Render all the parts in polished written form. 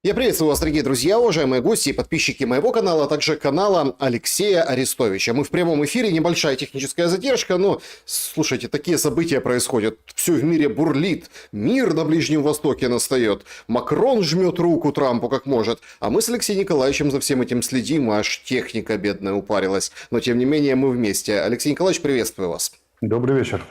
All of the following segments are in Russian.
Я приветствую вас, дорогие друзья, уважаемые гости и подписчики моего канала, а также канала Алексея Арестовича. Мы в прямом эфире, небольшая техническая задержка, но, слушайте, такие события происходят. Все в мире бурлит, мир на Ближнем Востоке настает, Макрон жмет руку Трампу как может, а мы с Алексеем Николаевичем за всем этим следим, аж техника бедная упарилась. Но, тем не менее, мы вместе. Алексей Николаевич, приветствую вас. Добрый вечер.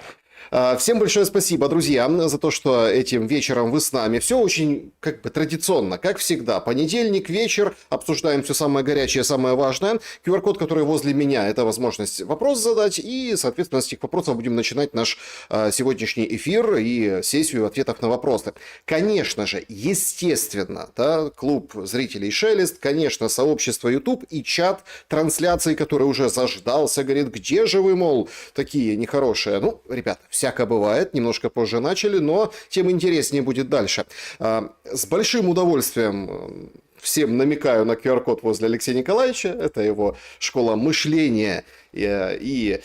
Всем большое спасибо, друзья, за то, что этим вечером вы с нами. Все очень, традиционно, как всегда. Понедельник, вечер, обсуждаем все самое горячее, самое важное. QR-код, который возле меня, это возможность вопрос задать. И, соответственно, с этих вопросов будем начинать наш сегодняшний эфир и сессию ответов на вопросы. Конечно же, естественно, да, клуб зрителей Шелест, конечно, сообщество YouTube и чат трансляции, который уже заждался, говорит, где же вы, мол, такие нехорошие. Ну, ребята, всяко бывает, немножко позже начали, но тем интереснее будет дальше. С большим удовольствием всем намекаю на QR-код возле Алексея Николаевича. Это его школа мышления и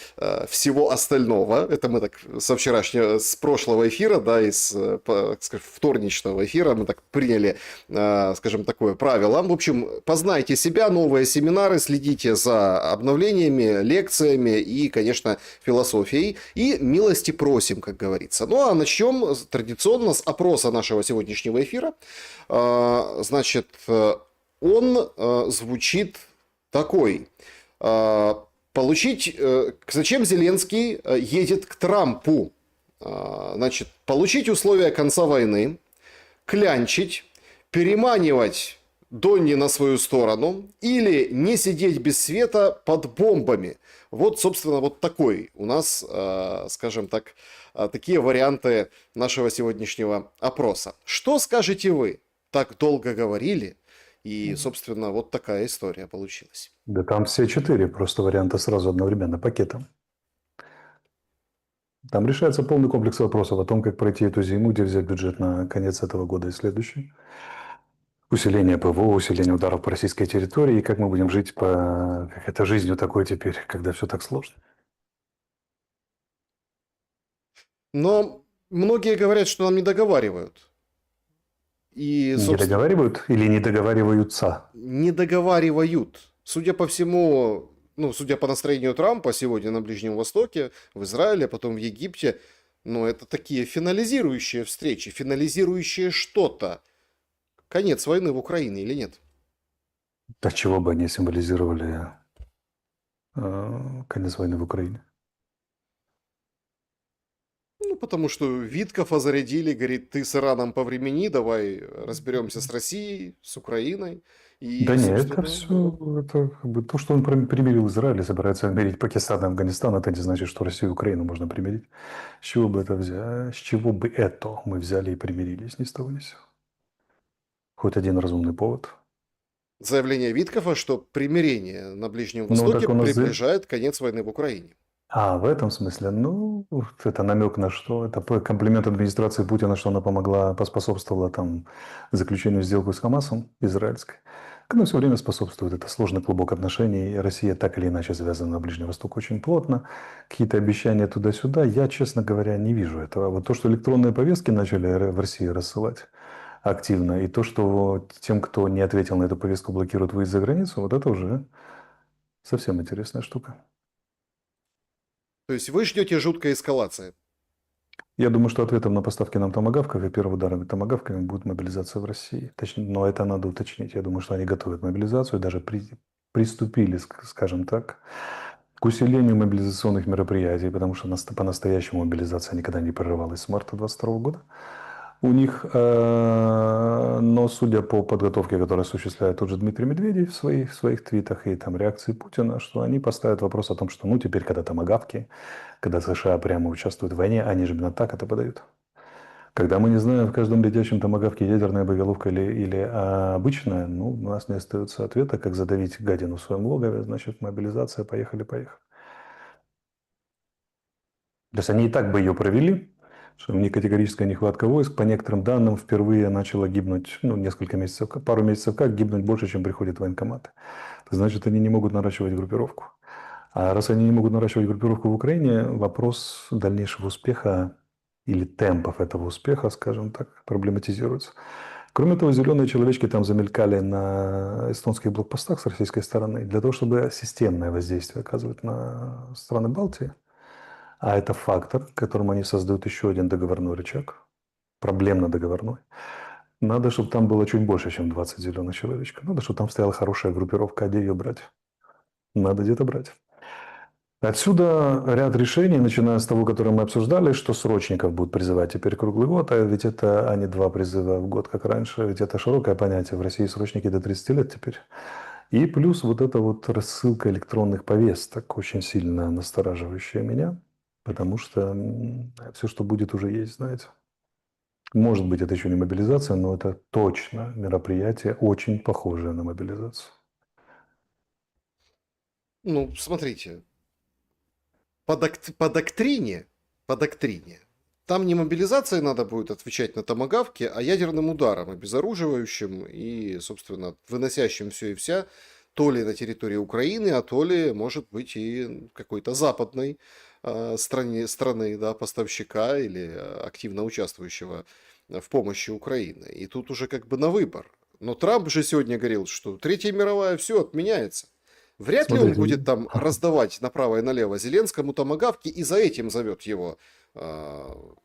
всего остального. Это мы так с прошлого эфира, да, из вторничного эфира мы так приняли, скажем, такое правило. В общем, познайте себя, новые семинары, следите за обновлениями, лекциями и, конечно, философией. И милости просим, как говорится. Ну, а начнем традиционно с опроса нашего сегодняшнего эфира. Значит, он звучит такой. Зачем Зеленский едет к Трампу? Значит, получить условия конца войны, клянчить, переманивать Донни на свою сторону или не сидеть без света под бомбами. Вот, собственно, вот такой у нас, скажем так, такие варианты нашего сегодняшнего опроса. Что скажете вы? Так долго говорили, и, собственно, вот такая история получилась. Да там все 4 просто варианта сразу одновременно пакетом. Там решается полный комплекс вопросов о том, как пройти эту зиму, где взять бюджет на конец этого года и следующий. Усиление ПВО, усиление ударов по российской территории, и как мы будем жить как это жизнью такой теперь, когда все так сложно. Но многие говорят, что нам не договаривают. И, Не договаривают или не договариваются? Не договаривают. Судя по всему, судя по настроению Трампа сегодня на Ближнем Востоке, в Израиле, а потом в Египте, это такие финализирующие встречи, финализирующие что-то. Конец войны в Украине или нет? Да чего бы они символизировали конец войны в Украине? Потому что Виткова зарядили, говорит, ты с Ираном повремени, давай разберемся с Россией, с Украиной. И, Да нет, собственно, это все, это то, что он примирил Израиль и собирается примирить Пакистан и Афганистан, это не значит, что Россию и Украину можно примирить. С чего бы это взять? С чего бы это мы взяли и примирились ни с того ни с сего? Хоть один разумный повод. заявление Виткова, что примирение на Ближнем Ну, Востоке так он приближает конец войны в Украине. в этом смысле, это намек на что? Это комплимент администрации Путина, что она поспособствовала там заключению сделки с Хамасом израильской. Она все время способствует. Это сложный клубок отношений. Россия так или иначе связана на Ближнем Востоке очень плотно. Какие-то обещания туда-сюда. Я, честно говоря, не вижу этого. Вот то, что электронные повестки начали в России рассылать активно, и то, что тем, кто не ответил на эту повестку, блокируют выезд за границу, вот это уже совсем интересная штука. То есть вы ждете жуткой эскалации? Я думаю, что ответом на поставки нам томагавков и первым ударом томагавками будет мобилизация в России. Точнее, но это надо уточнить. Я думаю, что они готовят мобилизацию, даже приступили, скажем так, к усилению мобилизационных мероприятий, потому что по-настоящему мобилизация никогда не прерывалась с марта 2022 года. У них, но судя по подготовке, которую осуществляет тот же Дмитрий Медведев в своих твитах и там реакции Путина, что они поставят вопрос о том, что теперь, когда томагавки, когда США прямо участвуют в войне, они же именно так это подают. Когда мы не знаем в каждом летящем томагавке ядерная боеголовка или обычная, у нас не остается ответа, как задавить гадину в своем логове, значит, мобилизация, поехали. То есть они и так бы ее провели, что у них категорическая нехватка войск. По некоторым данным, впервые начало гибнуть, пару месяцев как гибнуть больше, чем приходят военкоматы. Значит, они не могут наращивать группировку. А раз они не могут наращивать группировку в Украине, вопрос дальнейшего успеха или темпов этого успеха, скажем так, проблематизируется. Кроме того, зеленые человечки там замелькали на эстонских блокпостах с российской стороны для того, чтобы системное воздействие оказывать на страны Балтии. А это фактор, которым они создают еще один договорной рычаг, проблемно договорной. Надо, чтобы там было чуть больше, чем 20 зеленых человечков. Надо, чтобы там стояла хорошая группировка, а где ее брать? Надо где-то брать. Отсюда ряд решений, начиная с того, которое мы обсуждали, что срочников будут призывать теперь круглый год, а ведь это, а не 2 призыва в год, как раньше, ведь это широкое понятие. В России срочники до 30 лет теперь. И плюс вот эта вот рассылка электронных повесток, очень сильно настораживающая меня, потому что все, что будет, уже есть, знаете. Может быть, это еще не мобилизация, но это точно мероприятие, очень похожее на мобилизацию. Ну, смотрите, по доктрине, там не мобилизацией надо будет отвечать на томагавки, а ядерным ударом, обезоруживающим и, собственно, выносящим все и вся, то ли на территории Украины, а то ли, может быть, и какой-то западной страны, да, поставщика или активно участвующего в помощи Украины. И тут уже как бы на выбор. Но Трамп же сегодня говорил, что Третья мировая все отменяется. Вряд ли он Смотрите, будет там раздавать направо и налево Зеленскому томагавки и за этим зовет его в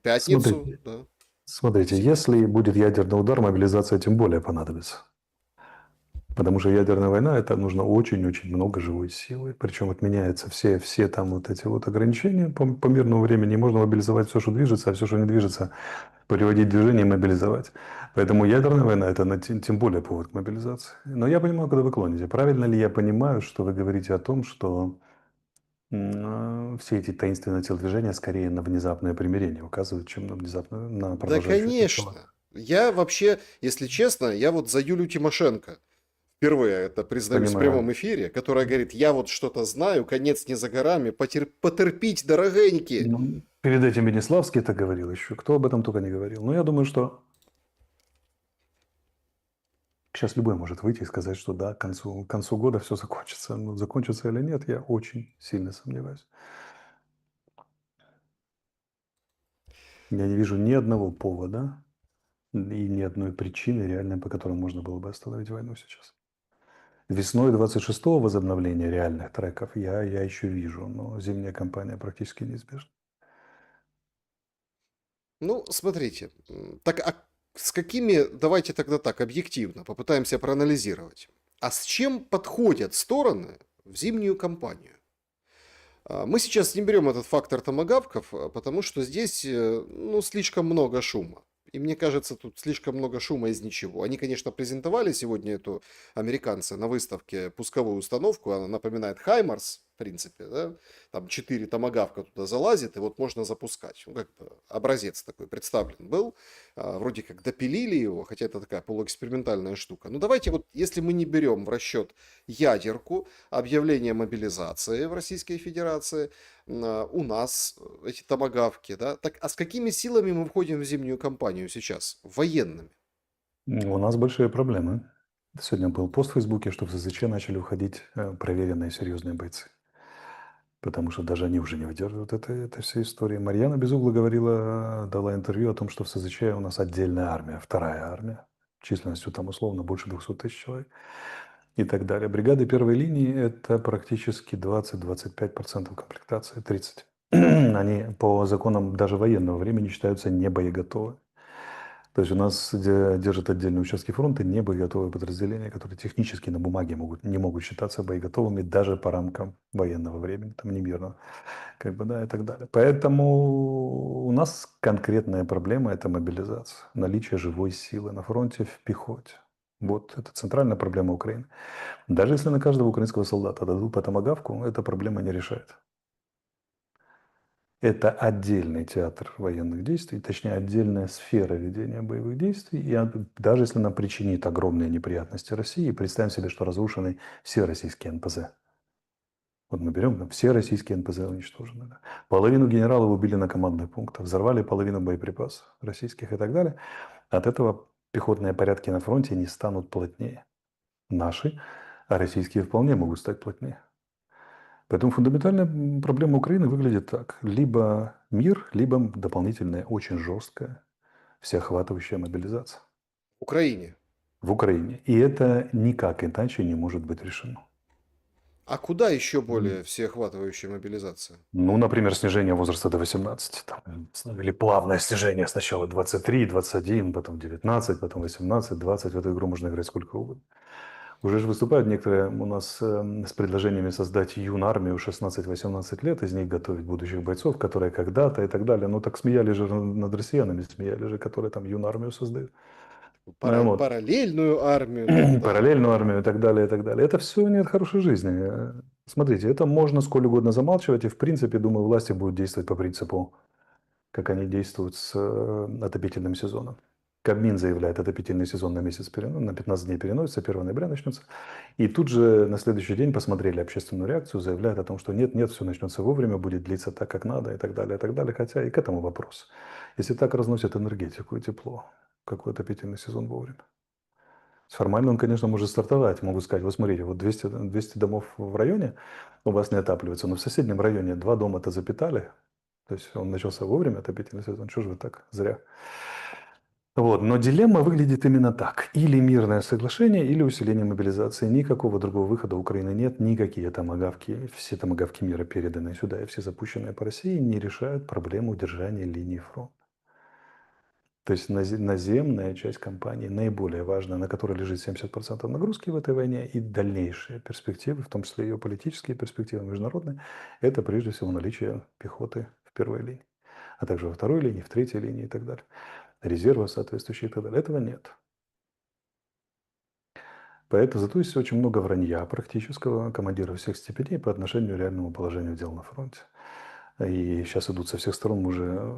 пятницу. смотрите, Да. смотрите, если будет ядерный удар, мобилизация тем более понадобится. Потому что ядерная война, это нужно очень-очень много живой силы. Причем отменяются все там вот эти вот ограничения по мирному времени. Можно мобилизовать все, что движется, а все, что не движется, приводить в движение и мобилизовать. Поэтому ядерная война – это тем более повод к мобилизации. Но я понимаю, куда вы клоните. Правильно ли я понимаю, что вы говорите о том, что все эти таинственные телодвижения скорее на внезапное примирение указывают, чем на внезапное, на Да, продолжающуюся конечно. эскалацию? Я вообще, если честно, я вот за Юлю Тимошенко. Впервые это признаюсь в Понимаю. прямом эфире, которая говорит, я вот что-то знаю, конец не за горами, потерпите, дорогенькие. Ну, перед этим Венеславский это говорил еще. Кто об этом только не говорил. Но я думаю, что сейчас любой может выйти и сказать, что да, к концу года все закончится. Но закончится или нет, я очень сильно сомневаюсь. Я не вижу ни одного повода и ни одной причины реальной, по которой можно было бы остановить войну сейчас. Весной 26-го возобновления реальных треков я еще вижу, но зимняя кампания практически неизбежна. Ну, смотрите, так а с какими, давайте тогда так, объективно, попытаемся проанализировать. А с чем подходят стороны в зимнюю кампанию? Мы сейчас не берем этот фактор томагавков, потому что здесь ну, слишком много шума. И мне кажется, тут слишком много шума из ничего. Они, конечно, презентовали сегодня эту американцы на выставке пусковую установку. Она напоминает Хаймарс, в принципе, да? Там 4 томагавка туда залазит, и вот можно запускать. Ну, как бы образец такой представлен был. Вроде как допилили его, хотя это такая полуэкспериментальная штука. Ну, давайте вот, если мы не берем в расчет ядерку, объявление мобилизации в Российской Федерации, у нас эти томагавки, да, так а с какими силами мы входим в зимнюю кампанию сейчас? Военными. У нас большие проблемы. Сегодня был пост в Фейсбуке, что в ЗЗЧ начали уходить проверенные серьезные бойцы. Потому что даже они уже не выдерживают этой всей истории. Марьяна Безугла говорила, дала интервью о том, что в СЗЧ у нас отдельная армия, вторая армия, численностью там условно больше 200 тысяч человек и так далее. Бригады первой линии – это практически 20-25% комплектации, 30%. Они по законам даже военного времени считаются небоеготовы. То есть у нас держат отдельные участки фронта небоеготовые подразделения, которые технически на бумаге не могут считаться боеготовыми даже по рамкам военного времени, там не мирного, как бы, да, и так далее. Поэтому у нас конкретная проблема – это мобилизация, наличие живой силы на фронте в пехоте. Вот это центральная проблема Украины. Даже если на каждого украинского солдата дадут по томагавку, эта проблема не решает. Это отдельный театр военных действий, точнее, отдельная сфера ведения боевых действий. И даже если она причинит огромные неприятности России, представим себе, что разрушены все российские НПЗ. Вот мы берем, там, все российские НПЗ уничтожены. Да. Половину генералов убили на командных пунктах, взорвали половину боеприпасов российских и так далее. От этого пехотные порядки на фронте не станут плотнее. Наши, а российские вполне могут стать плотнее. Поэтому фундаментальная проблема Украины выглядит так. Либо мир, либо дополнительная, очень жесткая, всеохватывающая мобилизация. Украине. в Украине. И это никак иначе не может быть решено. А куда еще более всеохватывающая мобилизация? Ну, например, снижение возраста до 18. Там, или плавное снижение сначала 23, 21, потом 19, потом 18, 20. В эту игру можно играть сколько угодно. Уже же выступают некоторые у нас с предложениями создать юнармию 16-18 лет, из них готовить будущих бойцов, которые когда-то и так далее. Ну, так смеялись же над россиянами, смеялись же, которые там юнармию создают. Вот. Параллельную армию, да-да-да. Параллельную армию и так далее, и так далее. Это все нет хорошей жизни. Смотрите, это можно сколь угодно замалчивать, и в принципе, думаю, власти будут действовать по принципу, как они действуют с отопительным сезоном. Кабмин заявляет, отопительный сезон на месяц, на 15 дней переносится, 1 ноября начнется. И тут же на следующий день посмотрели общественную реакцию, заявляют о том, что нет, нет, все начнется вовремя, будет длиться так, как надо и так далее, и так далее. Хотя и к этому вопрос. Если так разносят энергетику и тепло, какой отопительный сезон вовремя? Формально он, конечно, может стартовать. Могу сказать, вот смотрите, вот 200 домов в районе у вас не отапливаются, но в соседнем районе 2 дома-то запитали. То есть он начался вовремя, отопительный сезон. Чего же вы так зря? Вот. Но дилемма выглядит именно так. Или мирное соглашение, или усиление мобилизации. Никакого другого выхода у Украины нет. Никакие томагавки, все томагавки мира, переданные сюда, и все запущенные по России, не решают проблему удержания линии фронта. То есть наземная часть кампании наиболее важная, на которой лежит 70% нагрузки в этой войне, и дальнейшие перспективы, в том числе ее политические перспективы, международные, это прежде всего наличие пехоты в первой линии, а также во второй линии, в третьей линии и так далее. Резервы соответствующие и так далее. Этого нет. Поэтому зато есть очень много вранья практического командира всех степеней по отношению к реальному положению дел на фронте. И сейчас идут со всех сторон, мы уже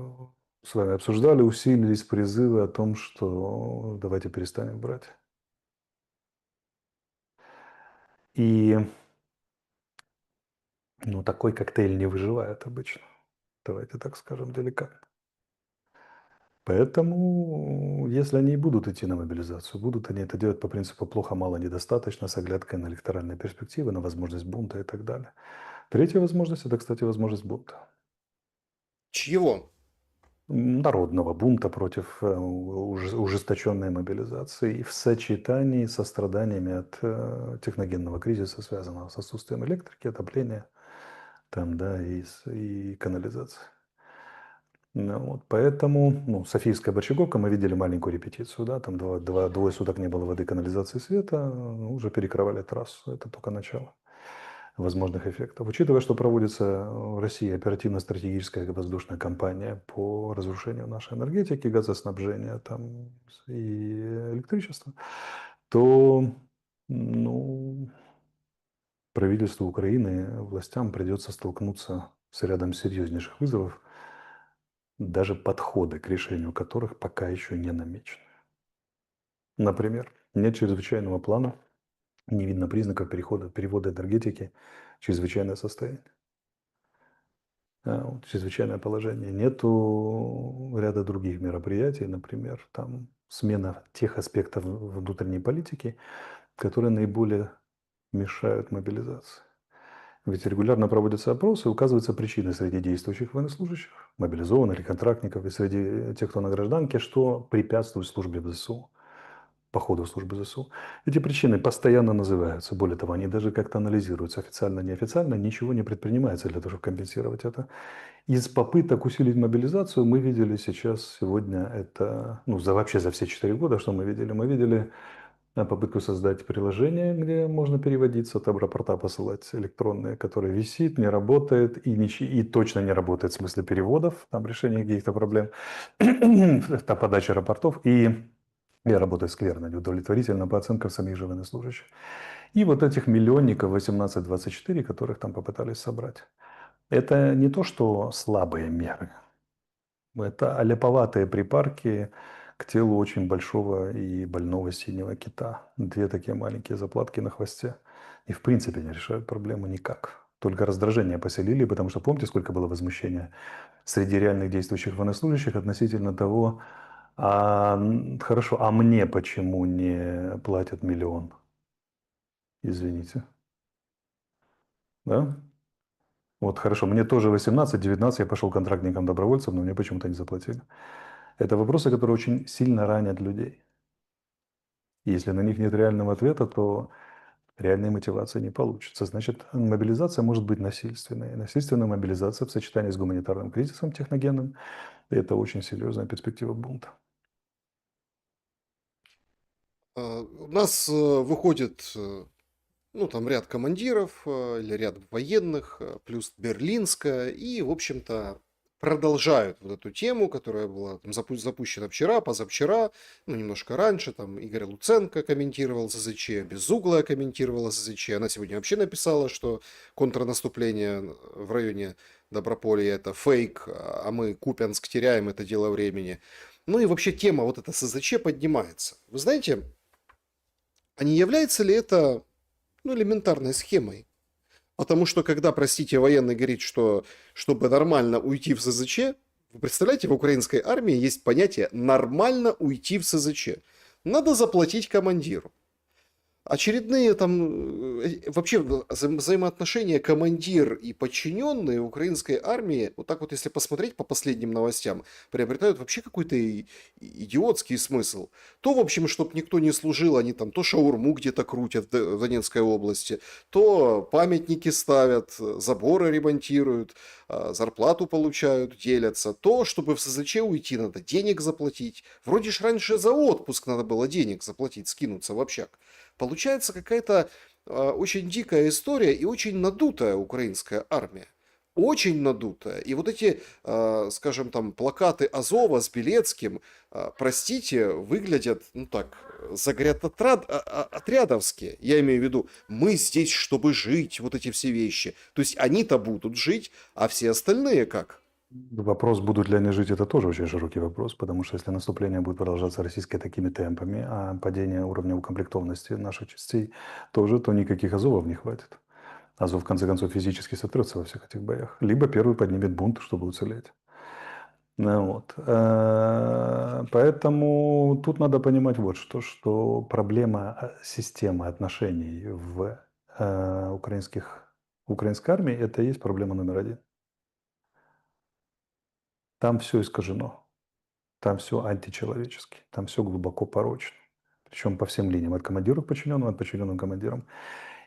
с вами обсуждали, усилились призывы о том, что давайте перестанем брать. И ну, такой коктейль не выживает обычно. Давайте так скажем деликатно. Поэтому, если они и будут идти на мобилизацию, будут они это делать по принципу плохо, мало, недостаточно, с оглядкой на электоральные перспективы, на возможность бунта и так далее. Третья возможность – это, кстати, возможность бунта. Чьего? Народного бунта против ужесточенной мобилизации и в сочетании со страданиями от техногенного кризиса, связанного с отсутствием электрики, отопления там, да, и канализации. Ну, вот, поэтому, ну, Софийская Борщаговка, мы видели маленькую репетицию, да, там двое суток не было воды, канализации, света, уже перекрывали трассу, это только начало возможных эффектов. Учитывая, что проводится в России оперативно-стратегическая воздушная кампания по разрушению нашей энергетики, газоснабжения там, и электричества, то ну, правительству Украины, властям придется столкнуться с рядом серьезнейших вызовов, даже подходы к решению которых пока еще не намечены. Например, нет чрезвычайного плана, не видно признаков перевода энергетики в чрезвычайное состояние. Вот, чрезвычайное положение. Нету ряда других мероприятий, например, там смена тех аспектов внутренней политики, которые наиболее мешают мобилизации. Ведь регулярно проводятся опросы, указываются причины среди действующих военнослужащих, мобилизованных или контрактников, и среди тех, кто на гражданке, что препятствует службе в ЗСУ, походу в службу ЗСУ. Эти причины постоянно называются. Более того, они даже как-то анализируются официально, неофициально, ничего не предпринимается для того, чтобы компенсировать это. Из попыток усилить мобилизацию мы видели сейчас, сегодня это, ну, вообще за все 4 года, что мы видели? Мы видели попытку создать приложение, где можно переводиться, там рапорта посылать электронные, которые висит, не работает и точно не работает в смысле переводов, там решение каких-то проблем, это подача рапортов и работает скверно, неудовлетворительно по оценкам самих же военнослужащих. И вот этих миллионников 18-24, которых там попытались собрать. Это не то, что слабые меры. Это аляповатые припарки к телу очень большого и больного синего кита. Две такие маленькие заплатки на хвосте. И в принципе не решают проблему никак. Только раздражение поселили, потому что помните, сколько было возмущения среди реальных действующих военнослужащих относительно того, хорошо, а мне почему не платят миллион? Извините. Да? Вот хорошо, мне тоже 18-19, я пошел контрактником-добровольцем, но мне почему-то не заплатили. Это вопросы, которые очень сильно ранят людей. Если на них нет реального ответа, то реальной мотивации не получится. Значит, мобилизация может быть насильственной. Насильственная мобилизация в сочетании с гуманитарным кризисом техногенным – это очень серьезная перспектива бунта. У нас выходит ну, там ряд командиров или ряд военных, плюс Берлинская, и, в общем-то, продолжают вот эту тему, которая была там запущена вчера, позавчера, ну, немножко раньше, там Игорь Луценко комментировал ЗЗЧ, Безуглая комментировала ЗЗЧ, она сегодня вообще написала, что контрнаступление в районе Доброполья это фейк, а мы Купянск теряем, это дело времени. Ну и вообще тема вот эта СЗЧ поднимается. Вы знаете, а не является ли это ну, элементарной схемой? Потому что когда, простите, военный говорит, что чтобы нормально уйти в СЗЧ, вы представляете, в украинской армии есть понятие «нормально уйти в СЗЧ». Надо заплатить командиру. Очередные там вообще взаимоотношения командир и подчиненные украинской армии, вот так вот если посмотреть по последним новостям, приобретают вообще какой-то идиотский смысл. То, в общем, чтобы никто не служил, они там то шаурму где-то крутят в Донецкой области, то памятники ставят, заборы ремонтируют, зарплату получают, делятся. То, чтобы в СЗЧ уйти, надо денег заплатить. Вроде ж раньше за отпуск надо было денег заплатить, скинуться в общак. Получается какая-то очень дикая история и очень надутая украинская армия. Очень надутая. И вот эти, скажем там, плакаты Азова с Белецким, простите, выглядят, ну так, отрядовские. Я имею в виду, мы здесь, чтобы жить, вот эти все вещи. То есть они-то будут жить, а все остальные как? Вопрос, будут ли они жить, это тоже очень широкий вопрос, потому что если наступление будет продолжаться российское такими темпами, а падение уровня укомплектованности наших частей тоже, то никаких Азовов не хватит. Азов, в конце концов, физически сотрется во всех этих боях. Либо первый поднимет бунт, чтобы уцелеть. Ну, вот. Поэтому тут надо понимать вот что проблема системы отношений в украинской армии – это и есть проблема номер один. Там все искажено. Там все античеловечески, там все глубоко порочно. Причем по всем линиям, от командира к подчиненным, от подчиненным командирам.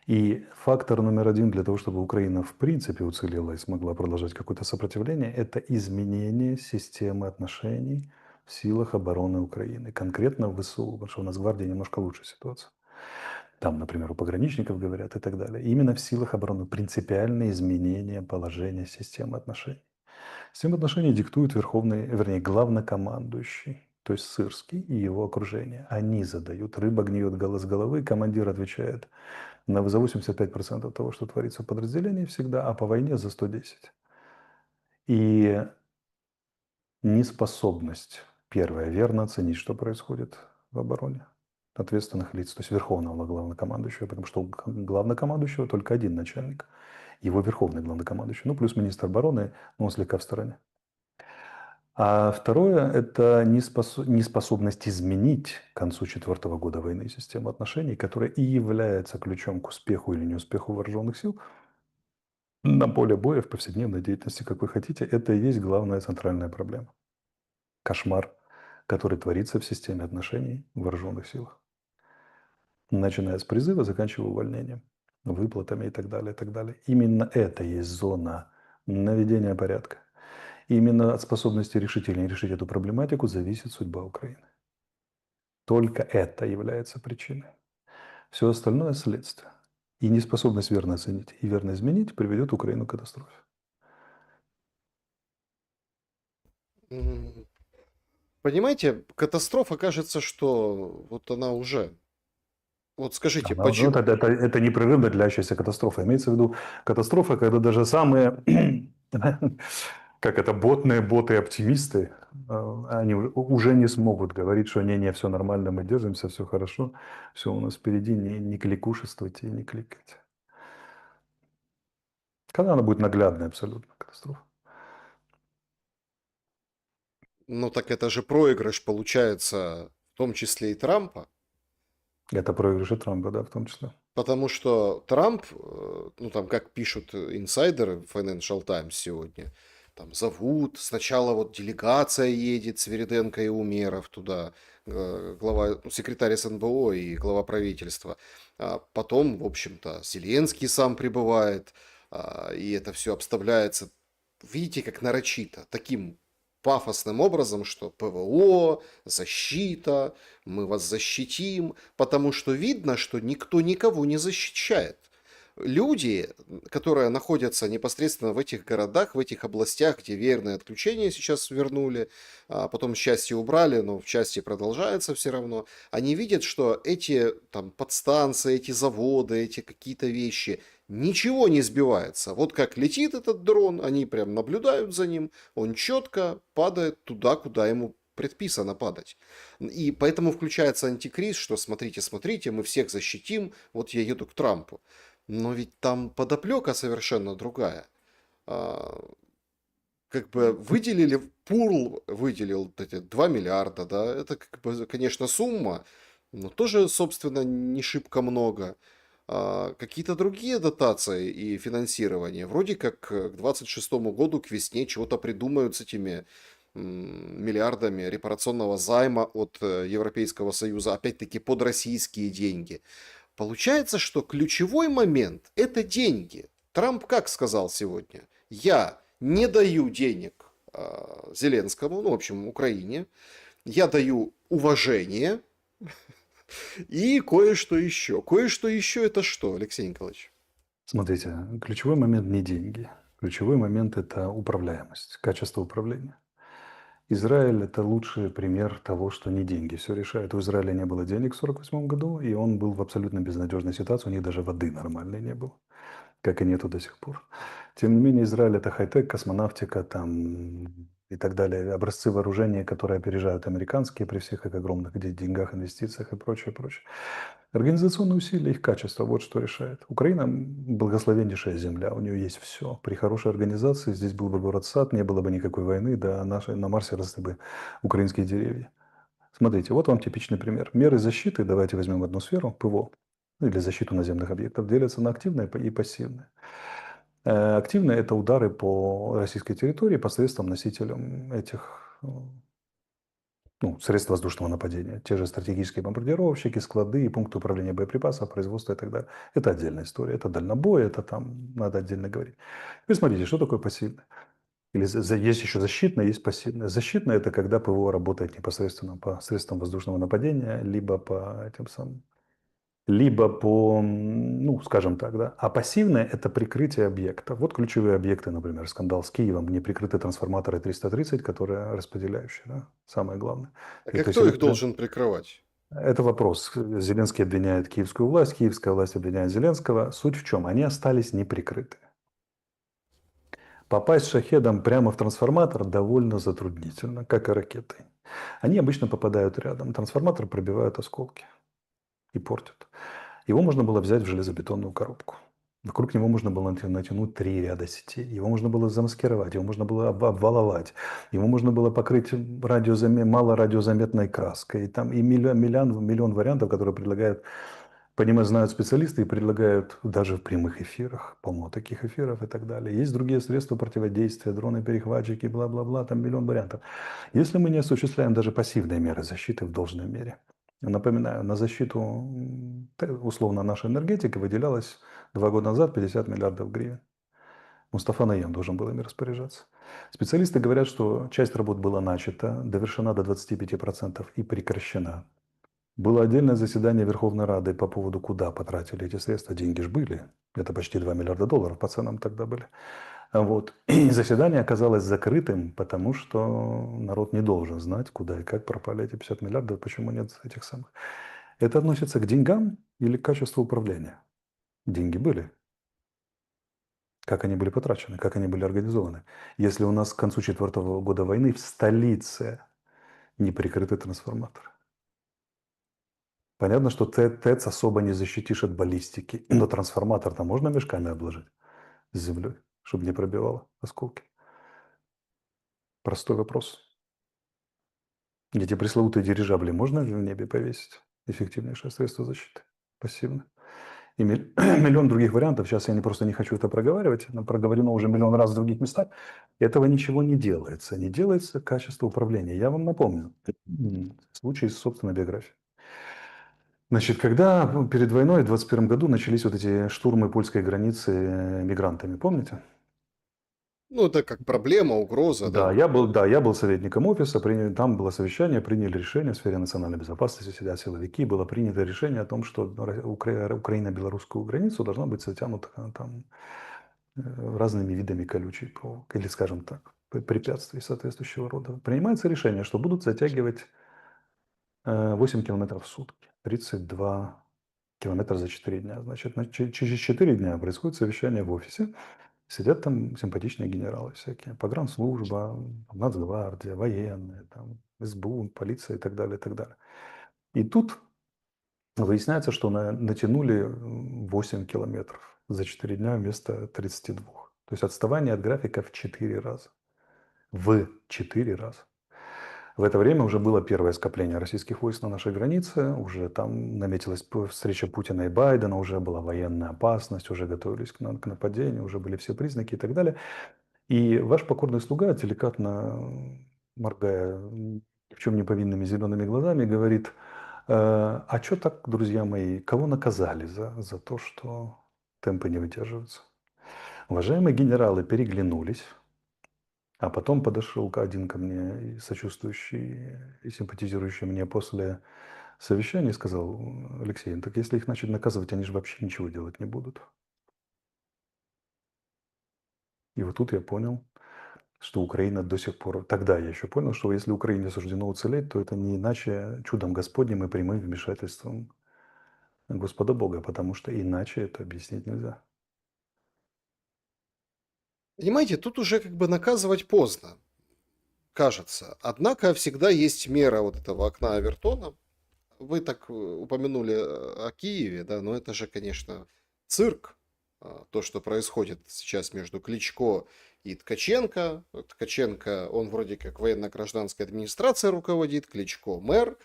И фактор номер один для того, чтобы Украина в принципе уцелела и смогла продолжать какое-то сопротивление, это изменение системы отношений в силах обороны Украины. Конкретно в ВСУ, потому что у нас в гвардии немножко лучше ситуация. Там, например, у пограничников говорят и так далее. Именно в силах обороны принципиальное изменение положения системы отношений. Систему отношений диктует верховный, вернее, главнокомандующий, то есть Сырский и его окружение. Они задают, рыба гниет с головы, командир отвечает за 85% того, что творится в подразделении всегда, а по войне за 110. И неспособность, первое, верно оценить, что происходит в обороне ответственных лиц, то есть верховного главнокомандующего, потому что у главнокомандующего только один начальник, его верховный главнокомандующий, ну плюс министр обороны, но он слегка в стороне. А второе – это неспособность изменить к концу четвертого года войны систему отношений, которая и является ключом к успеху или неуспеху вооруженных сил на поле боя, в повседневной деятельности, как вы хотите. Это и есть главная центральная проблема. Кошмар, который творится в системе отношений в вооруженных силах. Начиная с призыва, заканчивая увольнением, выплатами и так далее, и так далее. Именно это и есть зона наведения порядка. И именно от способности решить или не решить эту проблематику зависит судьба Украины. Только это является причиной. Все остальное – следствие. И неспособность верно оценить и верно изменить приведет Украину к катастрофе. М, Понимаете, катастрофа кажется, что вот она уже. Вот скажите, Ну, почему? это непрерывно длящаяся катастрофа. Имеется в виду катастрофа, когда даже самые, как это, боты-оптимисты, они уже не смогут говорить, что не, все нормально, мы держимся, все хорошо, все у нас впереди, не кликушествуйте и не кликайте. Когда она будет наглядная абсолютно катастрофа. Ну так это же проигрыш получается, в том числе и Трампа. Это проигрыши Трампа, да, в том числе. Потому что Трамп, ну там как пишут инсайдеры Financial Times сегодня, там зовут, сначала вот делегация едет, Свириденко и Умеров туда, глава, ну, секретарь СНБО и глава правительства. Потом, в общем-то, Зеленский сам прибывает, и это все обставляется, видите, как нарочито, таким пафосным образом, что ПВО, защита, мы вас защитим, потому что видно, что никто никого не защищает. Люди, которые находятся непосредственно в этих городах, в этих областях, где веерные отключения сейчас вернули, а потом части убрали, но в части продолжается все равно, они видят, что эти там подстанции, эти заводы, эти какие-то вещи, ничего не сбивается. Вот как летит этот дрон, они прям наблюдают за ним, он четко падает туда, куда ему предписано падать. И поэтому включается антикриз, что смотрите, смотрите, мы всех защитим, вот я еду к Трампу. Но ведь там подоплека совершенно другая. А, Как бы выделили, Пурл выделил вот эти 2 миллиарда, да, это как бы, конечно, сумма, но тоже, собственно, не шибко много. Какие-то другие дотации и финансирование, вроде как к 26 году, к весне, чего-то придумают с этими миллиардами репарационного займа от Европейского Союза, опять-таки под российские деньги. Получается, что ключевой момент – это деньги. Трамп как сказал сегодня? Я не даю денег Зеленскому, ну, в общем, Украине. Я даю уважение и кое-что еще. Кое-что еще это что, Алексей Николаевич? Смотрите, ключевой момент не деньги. Ключевой момент – это управляемость, качество управления. Израиль – это лучший пример того, что не деньги все решают. У Израиля не было денег в 1948 году, и он был в абсолютно безнадежной ситуации. У них даже воды нормальной не было, как и нету до сих пор. Тем не менее, Израиль – это хай-тек, космонавтика там, и так далее. Образцы вооружения, которые опережают американские при всех их огромных деньгах, инвестициях и прочее, прочее. Организационные усилия, их качество – вот что решает. Украина – благословеннейшая земля, у нее есть все. При хорошей организации здесь был бы город-сад, не было бы никакой войны, да на Марсе росли бы украинские деревья. Смотрите, вот вам типичный пример. Меры защиты, давайте возьмем одну сферу, ПВО, ну, или защиту наземных объектов, делятся на активные и пассивные. Активные – это удары по российской территории посредством носителям этих средств воздушного нападения. Те же стратегические бомбардировщики, склады, пункты управления боеприпасов, производства и так далее. Это отдельная история. Это дальнобой, это там надо отдельно говорить. Вы смотрите, что такое пассивное? Или есть еще защитное, есть пассивное. Защитное – это когда ПВО работает непосредственно по средствам воздушного нападения, либо по этим самым, либо по, скажем так, да. А пассивное – это прикрытие объекта. Вот ключевые объекты, например, скандал с Киевом, не прикрыты трансформаторы 330, которые распределяющие, да, самое главное. Так И а то есть кто их должен прикрывать? это вопрос. Зеленский обвиняет киевскую власть, киевская власть обвиняет Зеленского. Суть в чем? Они остались неприкрыты. Попасть шахедом прямо в трансформатор довольно затруднительно, как и ракетой. Они обычно попадают рядом. Трансформатор пробивают осколки и портят. Его можно было взять в железобетонную коробку. Вокруг него можно было натянуть 3 ряда сетей. Его можно было замаскировать, его можно было обваловать, его можно было покрыть малорадиозаметной краской. И миллион вариантов, которые предлагают, понимаю, знают специалисты и предлагают даже в прямых эфирах. Полно таких эфиров и так далее. Есть другие средства противодействия, дроны-перехватчики, бла-бла-бла, там миллион вариантов. Если мы не осуществляем даже пассивные меры защиты в должной мере, напоминаю, на защиту условно нашей энергетики выделялось 2 года назад 50 миллиардов гривен. Мустафа Найям должен был ими распоряжаться. Специалисты говорят, что часть работ была начата, довершена до 25% и прекращена. Было отдельное заседание Верховной Рады по поводу, куда потратили эти средства. Деньги же были. Это почти 2 миллиарда долларов по ценам тогда были. Вот. И заседание оказалось закрытым, потому что народ не должен знать, куда и как пропали эти 50 миллиардов, почему нет этих самых. Это относится к деньгам или к качеству управления? Деньги были. Как они были потрачены, как они были организованы. Если у нас к концу 4-го года войны в столице не прикрыты трансформаторы. Понятно, что ТЭЦ особо не защитишь от баллистики, но трансформатор-то можно мешками обложить с землей, чтобы не пробивало осколки. Простой вопрос. Эти пресловутые дирижабли можно в небе повесить? Эффективнейшее средство защиты. Пассивно. И миллион других вариантов. Сейчас я просто не хочу это проговаривать. Но проговорено уже миллион раз в других местах. Этого ничего не делается. Не делается качество управления. Я вам напомню. Случай из собственной биографии. Значит, когда перед войной в 21 году начались вот эти штурмы польской границы мигрантами, помните? Ну, это как проблема, угроза, да. Да, я был советником офиса, там было совещание, приняли решение в сфере национальной безопасности, сидят силовики, было принято решение о том, что Украина-белорусскую границу должна быть затянута там разными видами колючей проволоки, или, скажем так, препятствий соответствующего рода. Принимается решение, что будут затягивать 8 километров в сутки, 32 километра за 4 дня. Значит, через 4 дня происходит совещание в офисе. Сидят там симпатичные генералы всякие. Погранслужба, Нацгвардия, военные, там, СБУ, полиция и так далее, и так далее. И тут выясняется, что натянули 8 километров за 4 дня вместо 32. То есть отставание от графика в 4 раза. В 4 раза. В это время уже было первое скопление российских войск на нашей границе, уже там наметилась встреча Путина и Байдена, уже была военная опасность, уже готовились к нападению, уже были все признаки и так далее. И ваш покорный слуга, деликатно моргая ни в чем не повинными зелеными глазами, говорит: а что так, друзья мои, кого наказали за то, что темпы не выдерживаются? Уважаемые генералы переглянулись, а потом подошел один ко мне, сочувствующий и симпатизирующий мне после совещания, и сказал: Алексей, ну так если их начать наказывать, они же вообще ничего делать не будут. И вот тут я понял, что Украина до сих пор... Тогда я еще понял, что если Украине суждено уцелеть, то это не иначе чудом Господним и прямым вмешательством Господа Бога, потому что иначе это объяснить нельзя. Понимаете, тут уже как бы наказывать поздно, кажется. Однако всегда есть мера вот этого окна Авертона. Вы так упомянули о Киеве, да, но это же, конечно, цирк. То, что происходит сейчас между Кличко и Ткаченко. Ткаченко, он вроде как военно-гражданской администрацией руководит, Кличко мэр.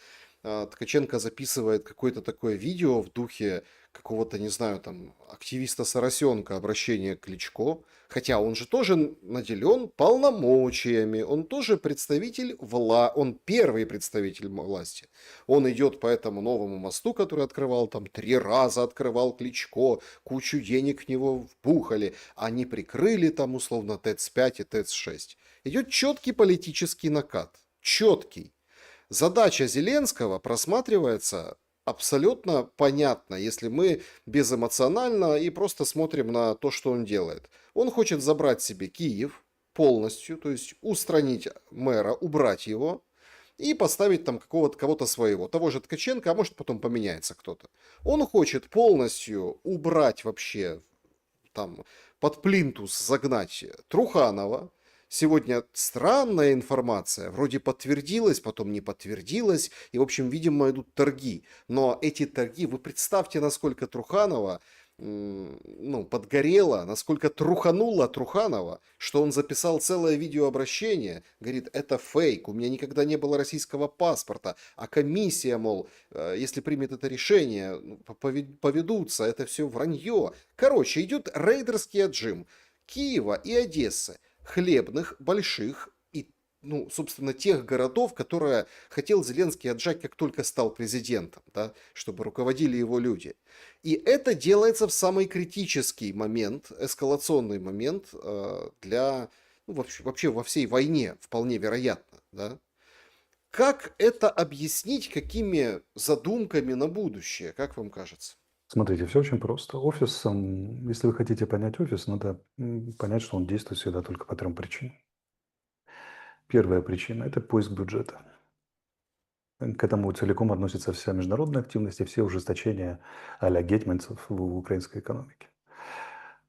Ткаченко записывает какое-то такое видео в духе какого-то, не знаю, там, активиста Соросенка, обращение к Кличко. Хотя он же тоже наделен полномочиями, он тоже представитель он первый представитель власти. Он идет по этому новому мосту, который открывал, там 3 раза открывал Кличко, кучу денег в него вбухали, они прикрыли там условно ТЭЦ-5 и ТЭЦ-6. Идет четкий политический накат, четкий. Задача Зеленского просматривается абсолютно понятно, если мы безэмоционально и просто смотрим на то, что он делает. Он хочет забрать себе Киев полностью, то есть устранить мэра, убрать его и поставить там кого-то своего, того же Ткаченко, а может потом поменяется кто-то. Он хочет полностью убрать вообще там под плинтус загнать Труханова. Сегодня странная информация, вроде подтвердилась, потом не подтвердилась, и, в общем, видимо, идут торги. Но эти торги, вы представьте, насколько Труханова подгорела, насколько труханула Труханова, что он записал целое видеообращение, говорит, это фейк, у меня никогда не было российского паспорта, а комиссия, мол, если примет это решение, поведутся, это все вранье. Короче, идет рейдерский отжим Киева и Одессы, хлебных, больших и, собственно, тех городов, которые хотел Зеленский отжать, как только стал президентом, да, чтобы руководили его люди. И это делается в самый критический момент, эскалационный момент для, вообще во всей войне, вполне вероятно, да. Как это объяснить, какими задумками на будущее, как вам кажется? Смотрите, все очень просто. Если вы хотите понять офис, надо понять, что он действует всегда только по 3 причинам. Первая причина – это поиск бюджета. К этому целиком относится вся международная активность и все ужесточения а-ля гетманцев в украинской экономике.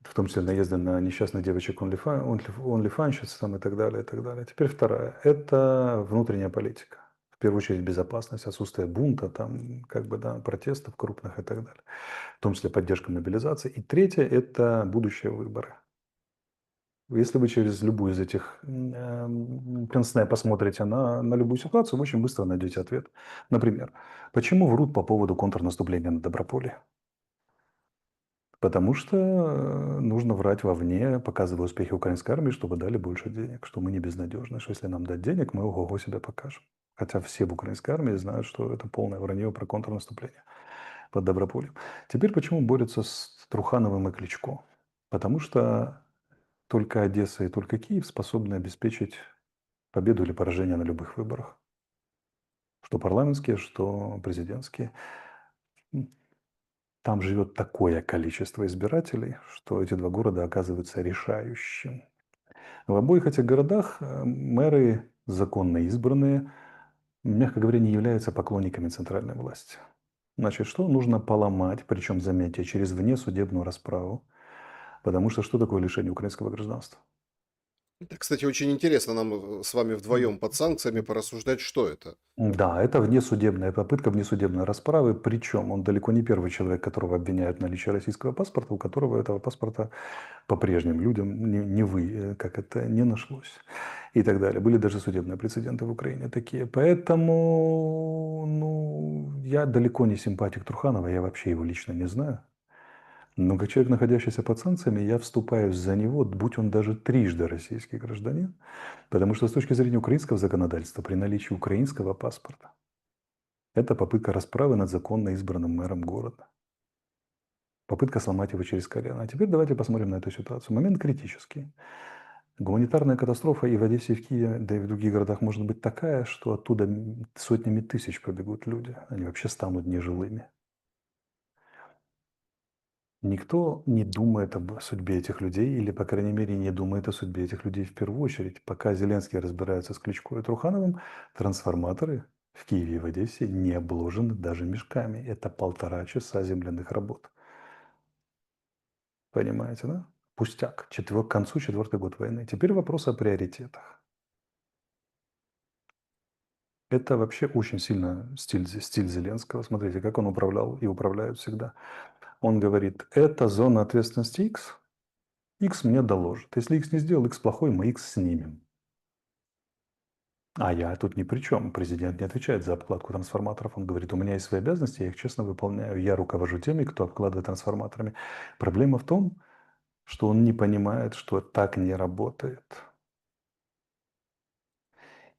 В том числе наезды на несчастных девочек онлифанщиц там и так далее, и так далее. Теперь вторая – это внутренняя политика. В первую очередь безопасность, отсутствие бунта, там, протестов крупных и так далее. В том числе поддержка мобилизации. И третье – это будущие выборы. Если вы через любую из этих пенсне посмотрите на любую ситуацию, вы очень быстро найдете ответ. Например, почему врут по поводу контрнаступления на Доброполье? Потому что нужно врать вовне, показывая успехи украинской армии, чтобы дали больше денег, что мы не безнадежны, что если нам дать денег, мы ого-го себя покажем. Хотя все в украинской армии знают, что это полное вранье про контрнаступление под Доброполем. Теперь почему борются с Трухановым и Кличко? Потому что только Одесса и только Киев способны обеспечить победу или поражение на любых выборах. Что парламентские, что президентские. Там живет такое количество избирателей, что эти два города оказываются решающим. В обоих этих городах мэры, законно избранные, мягко говоря, не являются поклонниками центральной власти. Значит, что нужно поломать, причем, заметьте, через внесудебную расправу, потому что такое лишение украинского гражданства? Это, кстати, очень интересно нам с вами вдвоем под санкциями порассуждать, что это. Да, это внесудебная попытка внесудебной расправы, причем он далеко не первый человек, которого обвиняют в наличии российского паспорта, у которого этого паспорта по прежним людям не нашлось и так далее. Были даже судебные прецеденты в Украине такие. Поэтому, я далеко не симпатик Труханова, я вообще его лично не знаю. Но как человек, находящийся под санкциями, я вступаюсь за него, будь он даже трижды российский гражданин, потому что с точки зрения украинского законодательства, при наличии украинского паспорта, это попытка расправы над законно избранным мэром города. Попытка сломать его через колено. А теперь давайте посмотрим на эту ситуацию. Момент критический. Гуманитарная катастрофа и в Одессе, и в Киеве, да и в других городах может быть такая, что оттуда сотнями тысяч побегут люди. Они вообще станут нежилыми. Никто не думает об судьбе этих людей, или, по крайней мере, не думает о судьбе этих людей в первую очередь. Пока Зеленский разбирается с Кличко и Трухановым, трансформаторы в Киеве и в Одессе не обложены даже мешками. Это 1,5 часа земляных работ. Понимаете, да? Пустяк. К концу 4-й год войны. Теперь вопрос о приоритетах. Это вообще очень сильно стиль Зеленского. Смотрите, как он управлял и управляет всегда. Он говорит, это зона ответственности X, X мне доложит. Если X не сделал, X плохой, мы X снимем. А я тут ни при чем. Президент не отвечает за обкладку трансформаторов. Он говорит, у меня есть свои обязанности, я их честно выполняю. Я руковожу теми, кто обкладывает трансформаторами. Проблема в том, что он не понимает, что так не работает.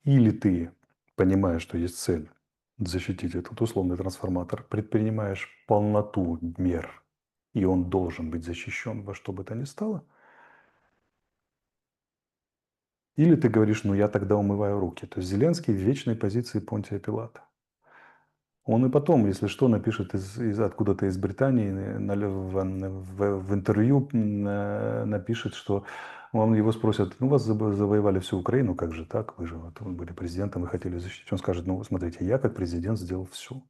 Или ты, понимая, что есть цель защитить этот условный трансформатор, предпринимаешь полноту мер, и он должен быть защищен во что бы то ни стало. Или ты говоришь, я тогда умываю руки. То есть Зеленский в вечной позиции Понтия Пилата. Он и потом, если что, напишет откуда-то из Британии в интервью, напишет, что его спросят, вас завоевали всю Украину, как же так? Вы же вы были президентом, вы хотели защитить. Он скажет, смотрите, я как президент сделал все.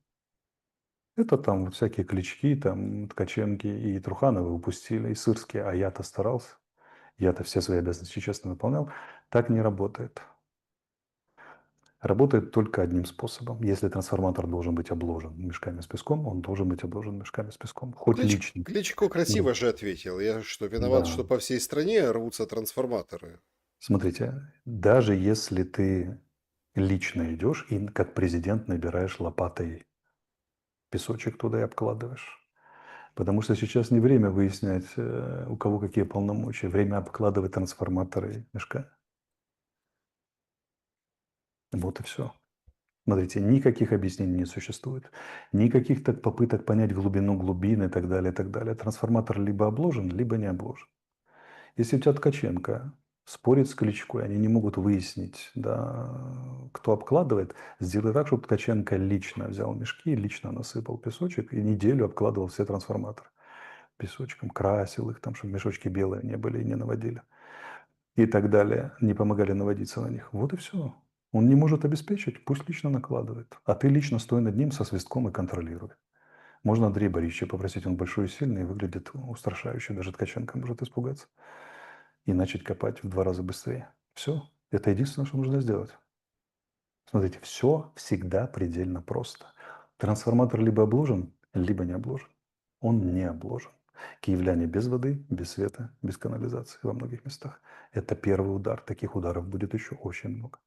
Это там всякие Клички, там Ткаченки и Трухановы упустили, и Сырские, а я-то старался. Я-то все свои обязанности честно выполнял. Так не работает. Работает только одним способом. Если трансформатор должен быть обложен мешками с песком, он должен быть обложен мешками с песком. Ну, Хоть лично. Кличко Да. красиво же ответил. Я что, виноват, Да. что по всей стране рвутся трансформаторы? Смотрите, даже если ты лично идешь и как президент набираешь лопатой песочек туда и обкладываешь. Потому что сейчас не время выяснять, у кого какие полномочия. Время обкладывать трансформаторы мешками. Вот и все. Смотрите, никаких объяснений не существует, никаких так попыток понять глубину глубин и так далее, и так далее. Трансформатор либо обложен, либо не обложен. Если у тебя Ткаченко спорит с Кличко, они не могут выяснить, да, кто обкладывает, сделай так, чтобы Ткаченко лично взял мешки, лично насыпал песочек и неделю обкладывал все трансформаторы песочком, красил их там, чтобы мешочки белые не были и не наводили. И так далее, не помогали наводиться на них. Вот и все. Он не может обеспечить, пусть лично накладывает. А ты лично стой над ним со свистком и контролируй. Можно Андрея Борисовича попросить, он большой и сильный, выглядит устрашающе, даже Ткаченко может испугаться. И начать копать в 2 раза быстрее. Все. Это единственное, что нужно сделать. Смотрите, все всегда предельно просто. Трансформатор либо обложен, либо не обложен. Он не обложен. Киевляне без воды, без света, без канализации во многих местах. Это первый удар. Таких ударов будет еще очень много.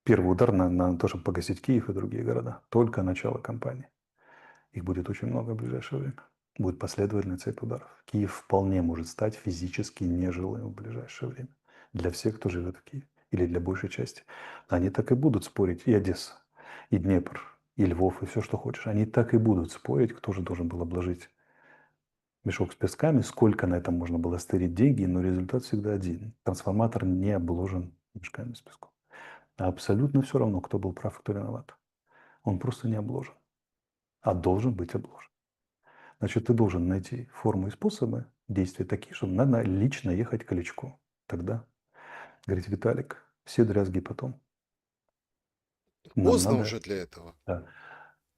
Первый удар на то, чтобы погасить Киев и другие города. Только начало кампании. Их будет очень много в ближайшее время. Будет последовательная цепь ударов. Киев вполне может стать физически нежилым в ближайшее время. Для всех, кто живет в Киеве. Или для большей части. Они так и будут спорить. И Одесса, и Днепр, и Львов, и все, что хочешь. Они так и будут спорить, кто же должен был обложить мешок с песками, сколько на этом можно было стырить деньги, но результат всегда один. Трансформатор не обложен мешками с песком. А абсолютно все равно, кто был прав, кто виноват. Он просто не обложен, а должен быть обложен. Значит, ты должен найти форму и способы действия такие, чтобы надо лично ехать к Кличко. Тогда, говорит Виталик, все дрязги потом. Нам Поздно надо, уже для этого. да,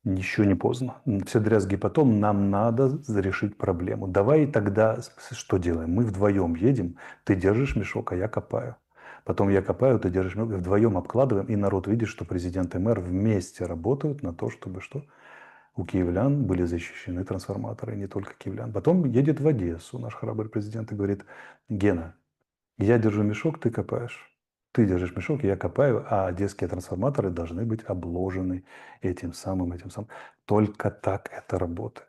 еще не поздно. Все дрязги потом, нам надо решить проблему. Давай тогда что делаем? Мы вдвоем едем, ты держишь мешок, а я копаю. Потом я копаю, ты держишь мешок, и вдвоем обкладываем, и народ видит, что президент и мэр вместе работают на то, чтобы что? У киевлян были защищены трансформаторы, не только киевлян. Потом едет в Одессу наш храбрый президент и говорит: Гена, я держу мешок, ты копаешь. Ты держишь мешок, я копаю, а одесские трансформаторы должны быть обложены этим самым, этим самым. Только так это работает.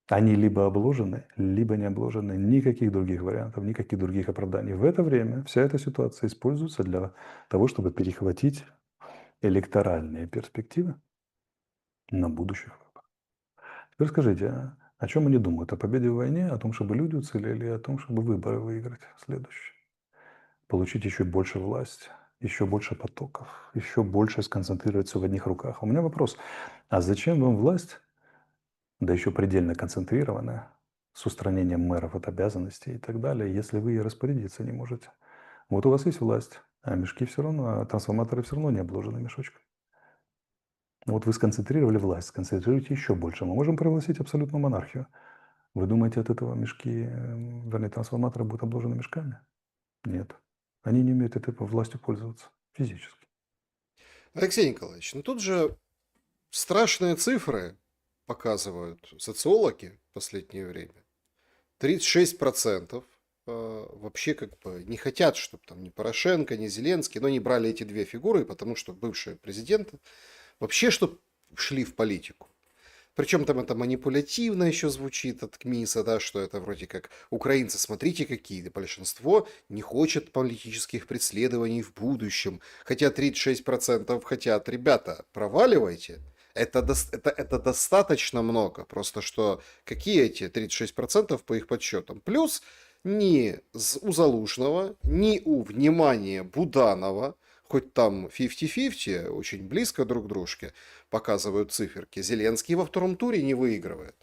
Они либо обложены, либо не обложены. Никаких других вариантов, никаких других оправданий. В это время вся эта ситуация используется для того, чтобы перехватить электоральные перспективы на будущих выборах. Теперь скажите, о чем они думают? О победе в войне, о том, чтобы люди уцелели, или о том, чтобы выборы выиграть следующие? Получить еще больше власти, еще больше потоков, еще больше сконцентрировать все в одних руках. У меня вопрос, а зачем вам власть, да еще предельно концентрированная, с устранением мэров от обязанностей и так далее, если вы ей распорядиться не можете? Вот у вас есть власть, а мешки все равно, а трансформаторы все равно не обложены мешочком. Вот вы сконцентрировали власть, сконцентрируйте еще больше. Мы можем прогласить абсолютную монархию. Вы думаете, от этого мешки, вернее, трансформаторы будут обложены мешками? Нет. Они не умеют этой властью пользоваться физически. Алексей Николаевич, ну тут же страшные цифры показывают социологи в последнее время. 36% вообще как бы не хотят, чтобы там ни Порошенко, ни Зеленский, но не брали эти две фигуры, потому что бывшие президенты вообще, чтобы шли в политику. Причем там это манипулятивно еще звучит от КМИСа, да, что это вроде как украинцы, смотрите какие, большинство не хочет политических преследований в будущем, хотя 36% хотят. Ребята, проваливайте. Это достаточно много, просто что какие эти 36% по их подсчетам. Плюс ни у Залужного, ни у, внимания, Буданова, хоть там 50-50, очень близко друг к дружке, показывают циферки, Зеленский во втором туре не выигрывает.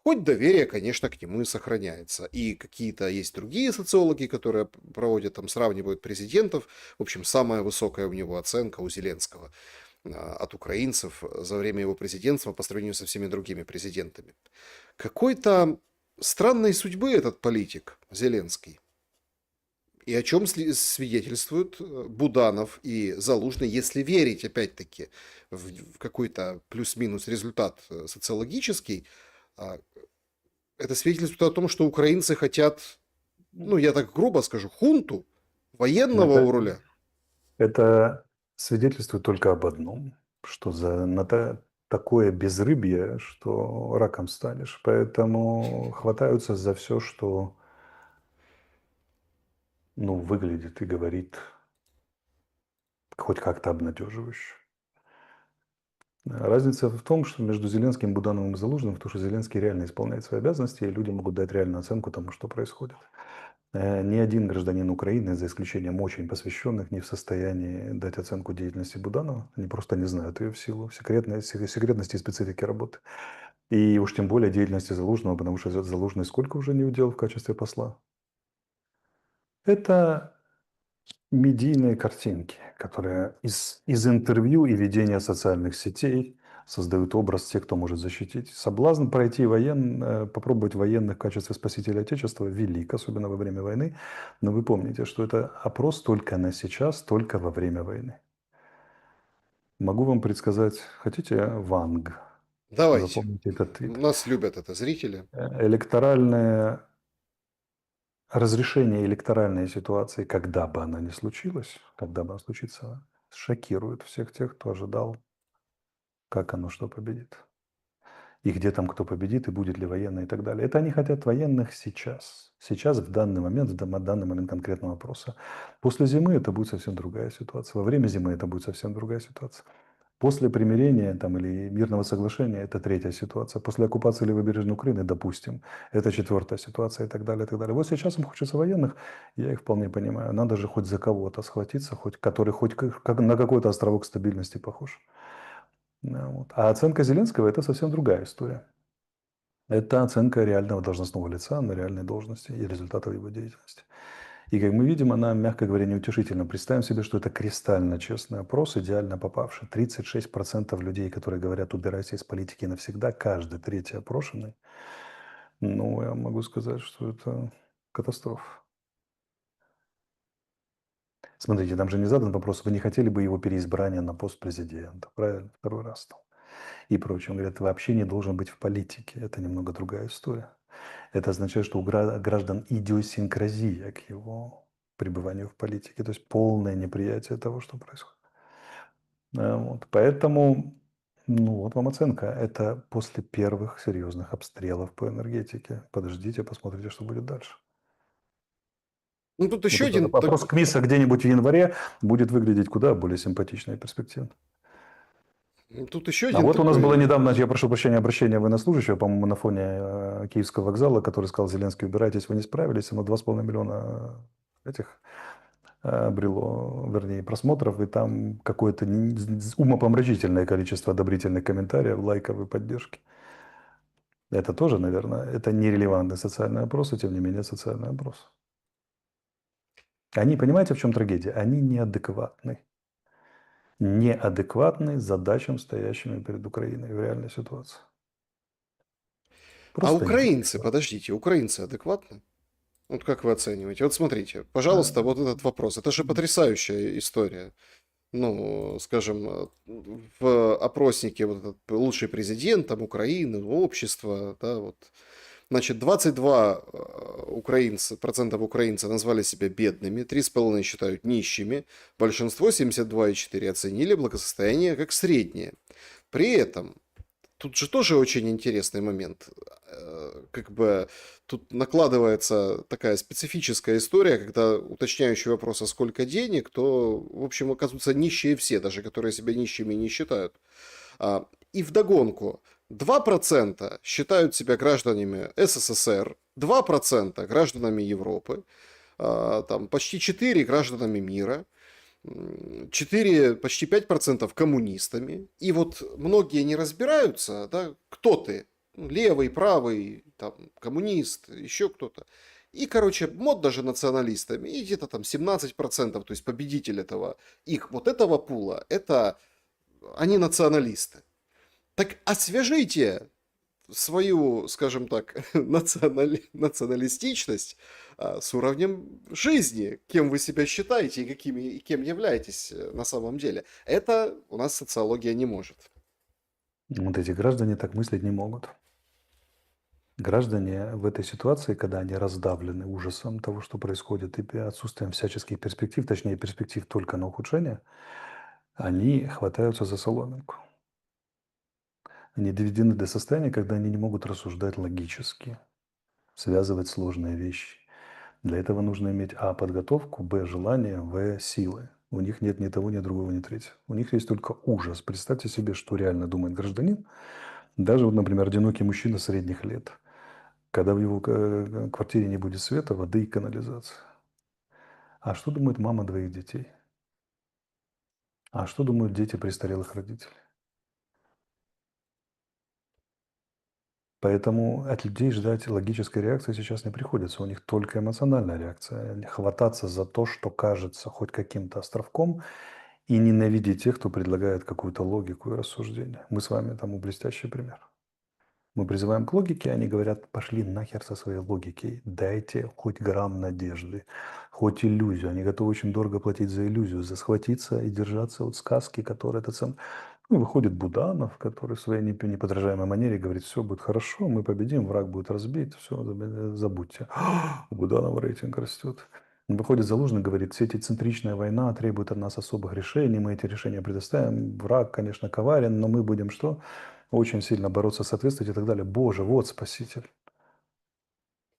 Хоть доверие, конечно, к нему и сохраняется. И какие-то есть другие социологи, которые проводят, там, сравнивают президентов. В общем, самая высокая у него оценка у Зеленского от украинцев за время его президентства по сравнению со всеми другими президентами. Какой-то странной судьбы этот политик Зеленский. И о чем свидетельствуют Буданов и Залужный, если верить, опять-таки, в какой-то плюс-минус результат социологический, а, это свидетельствует о том, что украинцы хотят, ну, я так грубо скажу, хунту, военного у Это, руля. это свидетельствует только об одном, что такое безрыбье, что раком станешь. Поэтому хватаются за все, что выглядит и говорит хоть как-то обнадеживающе. Разница в том, что между Зеленским, Будановым и Залужным, в том, что Зеленский реально исполняет свои обязанности, и люди могут дать реальную оценку тому, что происходит. Ни один гражданин Украины, за исключением очень посвященных, не в состоянии дать оценку деятельности Буданова. Они просто не знают ее в силу секретности и специфики работы. И уж тем более деятельности Залужного, потому что Залужный сколько уже не уделал в качестве посла? Это медийные картинки, которые из интервью и ведения социальных сетей создают образ тех, кто может защитить. Соблазн попробовать военных в качестве спасителя Отечества велик, особенно во время войны. Но вы помните, что это опрос только на сейчас, только во время войны. Могу вам предсказать, хотите Ванг? Давайте. Запомните этот твит. Нас любят это зрители. Электоральное разрешение электоральной ситуации, когда бы она ни случилась, когда бы она случится, шокирует всех тех, кто ожидал, как оно что победит. и где там кто победит, и будет ли военный и так далее. Это они хотят военных сейчас. Сейчас, в данный момент, данный момент конкретного вопроса. После зимы это будет совсем другая ситуация. Во время зимы это будет совсем другая ситуация. После примирения там, или мирного соглашения это третья ситуация. После оккупации левобережной Украины, допустим, это четвертая ситуация и так далее, и так далее. Вот сейчас им хочется военных, я их вполне понимаю. Надо же хоть за кого-то схватиться, который хоть на какой-то островок стабильности похож. Вот. А оценка Зеленского – это совсем другая история. Это оценка реального должностного лица на реальной должности и результатов его деятельности. И, как мы видим, она, мягко говоря, неутешительна. Представим себе, что это кристально честный опрос, идеально попавший. 36% людей, которые говорят «убирайся из политики навсегда», каждый третий опрошенный, ну, я могу сказать, что это катастрофа. Смотрите, там же не задан вопрос, вы не хотели бы его переизбрания на пост президента, правильно? Второй раз там. И прочее. Он говорит, вообще не должен быть в политике. Это немного другая история. Это означает, что у граждан идиосинкразия к его пребыванию в политике, то есть полное неприятие того, что происходит. Вот. Поэтому, ну вот вам оценка. Это после первых серьезных обстрелов по энергетике. Подождите, посмотрите, что будет дальше. Ну, тут Вот еще этот один... вопрос к МИСа где-нибудь в январе будет выглядеть куда более симпатично и перспективно. Тут еще А один вот у нас было такой... недавно, я прошу прощения, обращение военнослужащего, по-моему, на фоне Киевского вокзала, который сказал, Зеленский, убирайтесь, вы не справились, ему 2,5 миллиона этих обрело, вернее, просмотров, и там какое-то умопомрачительное количество одобрительных комментариев, лайков и поддержки. Это тоже, наверное, это нерелевантный социальный опрос, и тем не менее социальный опрос. Они, понимаете, в чем трагедия? Они неадекватны. Неадекватны задачам, стоящим перед Украиной в реальной ситуации. А Просто украинцы, неадекватны. подождите, украинцы адекватны? Вот как вы оцениваете? Вот смотрите, пожалуйста, вот этот вопрос. Это же потрясающая история. Ну, скажем, в опроснике вот этот лучший президент там, Украины, общества, да, вот. Значит, 22 процентов украинцев назвали себя бедными, 3,5 считают нищими, большинство, 72,4, оценили благосостояние как среднее. При этом тут же тоже очень интересный момент. Как бы тут накладывается такая специфическая история, когда уточняющий вопрос, а сколько денег, то, в общем, оказываются нищие все, даже которые себя нищими не считают. И вдогонку, 2% считают себя гражданами СССР, 2% гражданами Европы, там почти 4% гражданами мира, 4, почти 5% коммунистами. И вот многие не разбираются, да, кто ты, левый, правый, там, коммунист, еще кто-то. И, короче, мод даже националистами, и где-то там 17%, то есть победитель этого, их вот этого пула, это они националисты. Так освежите свою, скажем так, националистичность с уровнем жизни, кем вы себя считаете и кем являетесь на самом деле. Это у нас социология не может. Вот эти граждане так мыслить не могут. Граждане в этой ситуации, когда они раздавлены ужасом того, что происходит, и отсутствием всяческих перспектив, точнее перспектив только на ухудшение, они хватаются за соломинку. Они доведены до состояния, когда они не могут рассуждать логически, связывать сложные вещи. Для этого нужно иметь подготовку, желание, силы. У них нет ни того, ни другого, ни третьего. У них есть только ужас. Представьте себе, что реально думает гражданин. Даже, вот, например, одинокий мужчина средних лет, когда в его квартире не будет света, воды и канализации. А что думает мама двоих детей? А что думают дети престарелых родителей? Поэтому от людей ждать логической реакции сейчас не приходится. У них только эмоциональная реакция. Хвататься за то, что кажется хоть каким-то островком, и ненавидеть тех, кто предлагает какую-то логику и рассуждение. Мы с вами тому блестящий пример. Мы призываем к логике, они говорят, пошли нахер со своей логикой, дайте хоть грамм надежды, хоть иллюзию. Они готовы очень дорого платить за иллюзию, за схватиться и держаться от сказки, которая это сам... Ну, выходит Буданов, который в своей неподражаемой манере говорит, все будет хорошо, мы победим, враг будет разбит, все, забудьте. У Буданова рейтинг растет. Выходит Залужный, говорит, сетицентричная война требует от нас особых решений, мы эти решения предоставим. Враг, конечно, коварен, но мы будем что? очень сильно бороться, соответствовать и так далее. Боже, вот спаситель.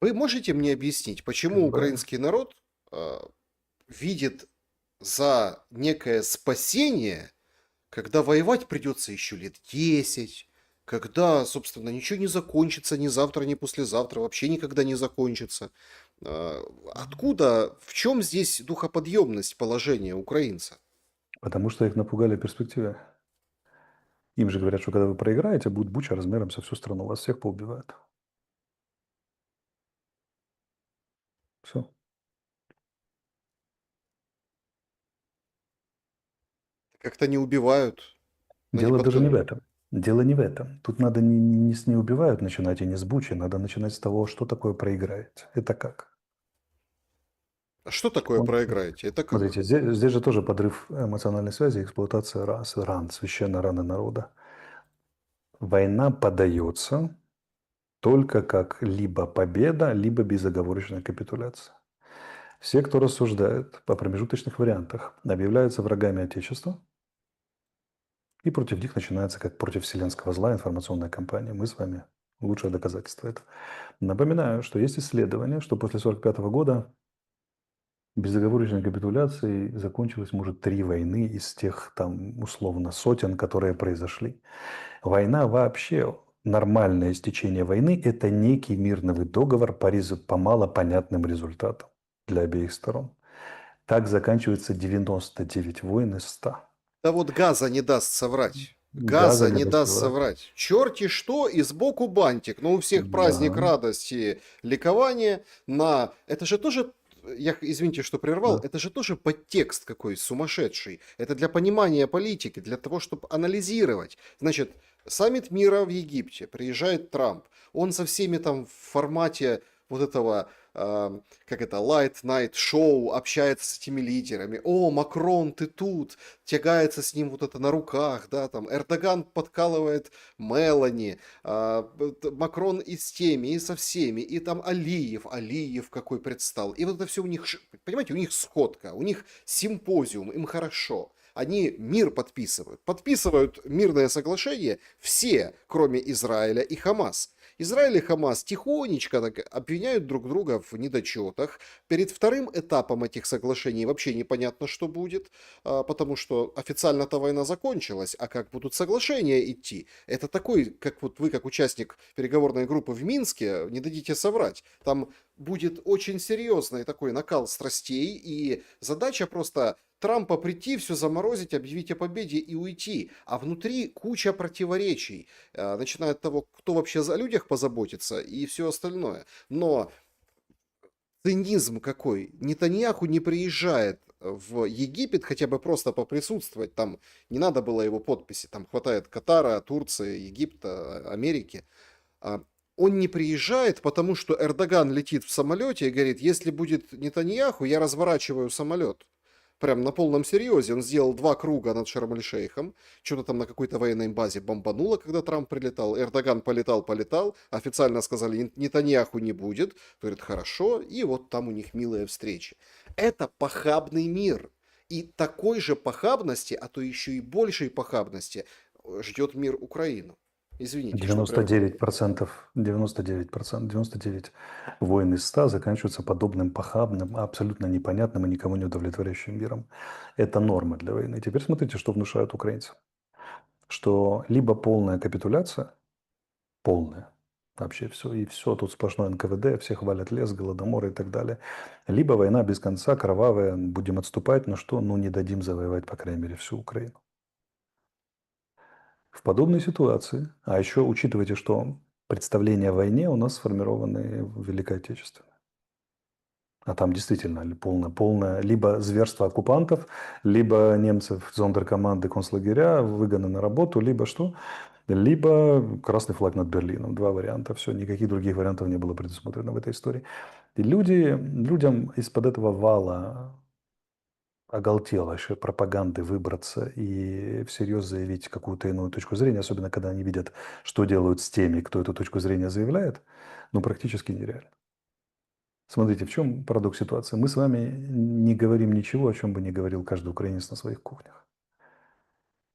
Вы можете мне объяснить, Как почему бы, украинский народ видит за некое спасение, когда воевать придется еще лет 10, когда, собственно, ничего не закончится ни завтра, ни послезавтра, вообще никогда не закончится. Откуда, в чем здесь духоподъемность положения украинца? потому что их напугали перспективы. Им же говорят, что когда вы проиграете, будет буча размером со всю страну, вас всех поубивают. Все. Как-то не убивают, но не Дело даже не в подготовлены. этом. Дело не в этом. Тут надо не с «не убивают» начинать и не с бучи. Надо начинать с того, что такое проиграете. Это как? А что такое проиграете? Это как? Смотрите, здесь же тоже подрыв эмоциональной связи, эксплуатация ран, священной раны народа. Война подается только как либо победа, либо безоговорочная капитуляция. Все, кто рассуждает по промежуточных вариантах, объявляются врагами Отечества, и против них начинается, как против вселенского зла, информационная кампания. Мы с вами лучшее доказательство этого. Напоминаю, что есть исследование, что после 1945 года безоговорочной капитуляцией закончилось, может, 3 войны из тех, там, условно, сотен, которые произошли. Война вообще, нормальное истечение войны – это некий мирный договор по малопонятным результатам для обеих сторон. Так заканчивается 99 войн из 100. Да вот Газа не даст соврать. Газа Газа не не даст доставать. соврать. Черти что, и сбоку бантик. Но у всех праздник Да, радости, ликования. Это же тоже, извините, что прервал, да. это же тоже подтекст какой сумасшедший. Это для понимания политики, для того, чтобы анализировать. Значит, саммит мира в Египте, приезжает Трамп. Он со всеми там в формате вот этого как это, Light Night Show, общается с этими лидерами. О, Макрон, ты тут, тягается с ним вот это на руках, да, там, Эрдоган подкалывает Мелани, Макрон и с теми, и со всеми, и там Алиев какой предстал. И вот это все у них, понимаете, у них сходка, у них симпозиум, им хорошо. Они мир подписывают мирное соглашение все, кроме Израиля и Хамас. Израиль и Хамас тихонечко так обвиняют друг друга в недочетах. Перед вторым этапом этих соглашений вообще непонятно, что будет, потому что официально-то война закончилась, а как будут соглашения идти? Это такой, как вот вы, как участник переговорной группы в Минске, не дадите соврать. Там будет очень серьезный такой накал страстей, и задача просто Трампа прийти, все заморозить, объявить о победе и уйти. А внутри куча противоречий, начиная от того, кто вообще за людях позаботится и все остальное. Но цинизм какой. Нетаньяху не приезжает в Египет хотя бы просто поприсутствовать. Там не надо было его подписи. Там хватает Катара, Турции, Египта, Америки. А, Он не приезжает, потому что Эрдоган летит в самолете и говорит, если будет Нетаньяху, я разворачиваю самолет. Прям на полном серьезе. Он сделал 2 круга над Шарм-эль-Шейхом. Что-то там на какой-то военной базе бомбануло, когда Трамп прилетал. Эрдоган полетал. Официально сказали, Нетаньяху не будет. Говорит, хорошо. И вот там у них милая встреча. Это похабный мир. И такой же похабности, а то еще и большей похабности ждет мир Украину. Извините, что прервал. 99%, 99%, 99 войн из 100 заканчиваются подобным похабным, абсолютно непонятным и никому не удовлетворяющим миром. Это норма для войны. Теперь смотрите, что внушают украинцы. Что либо полная капитуляция, полная, вообще все, и все, тут сплошной НКВД, всех валят лес, голодоморы и так далее. Либо война без конца, кровавая, будем отступать, но что? Ну, не дадим завоевать, по крайней мере, всю Украину. В подобной ситуации, а еще учитывайте, что представления о войне у нас сформированы в Великой Отечественной. А там действительно полное либо зверство оккупантов, либо немцев, зондеркоманды, концлагеря, выгоны на работу, либо что? Либо красный флаг над Берлином. 2 варианта. Все, никаких других вариантов не было предусмотрено в этой истории. И людям из-под этого вала оголтелой пропаганды выбраться и всерьез заявить какую-то иную точку зрения, особенно когда они видят, что делают с теми, кто эту точку зрения заявляет, ну, практически нереально. Смотрите, в чем парадокс ситуации? Мы с вами не говорим ничего, о чем бы не говорил каждый украинец на своих кухнях.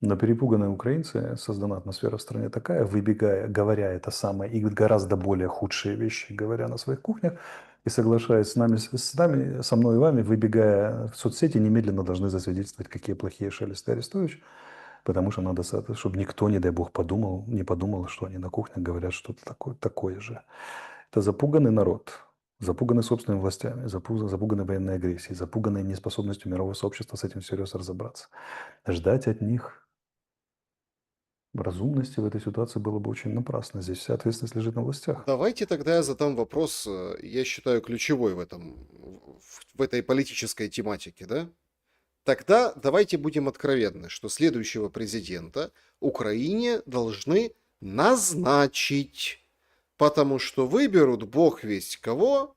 Но перепуганные украинцы, создана атмосфера в стране такая, выбегая, говоря это самое, и гораздо более худшие вещи, говоря на своих кухнях, и соглашаясь с нами, со мной и вами, выбегая в соцсети, немедленно должны засвидетельствовать, какие плохие Шелест и Арестович, потому что надо, чтобы никто, не дай бог, не подумал, что они на кухнях говорят что-то такое же. Это запуганный народ, запуганный собственными властями, запуганный военной агрессией, запуганный неспособностью мирового сообщества с этим всерьез разобраться. Ждать от них разумности в этой ситуации было бы очень напрасно. Здесь вся ответственность лежит на властях. Давайте тогда я задам вопрос, я считаю, ключевой в этой политической тематике, да? Тогда давайте будем откровенны, что следующего президента Украине должны назначить, потому что выберут бог весть кого,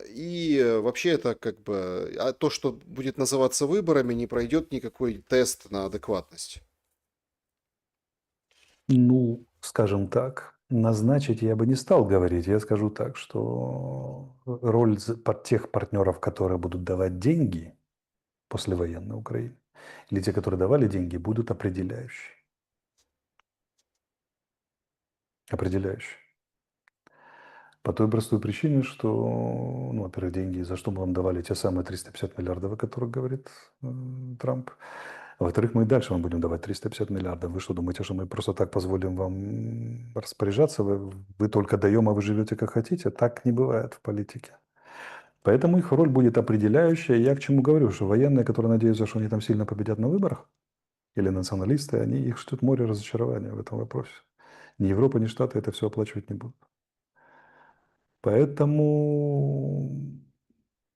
и вообще это как бы, а то, что будет называться выборами, не пройдет никакой тест на адекватность. Ну, скажем так, назначить я бы не стал говорить. Я скажу так, что роль тех партнеров, которые будут давать деньги послевоенной Украине, или те, которые давали деньги, будут определяющие. Определяющие. По той простой причине, что, ну, во-первых, деньги, за что мы вам давали те самые 350 миллиардов, о которых говорит Трамп. А во-вторых, мы и дальше вам будем давать 350 миллиардов. Вы что, думаете, что мы просто так позволим вам распоряжаться? Вы только даем, а вы живете как хотите? Так не бывает в политике. Поэтому их роль будет определяющая. Я к чему говорю, что военные, которые надеются, что они там сильно победят на выборах, или националисты, их ждет море разочарования в этом вопросе. Ни Европа, ни Штаты это все оплачивать не будут. Поэтому,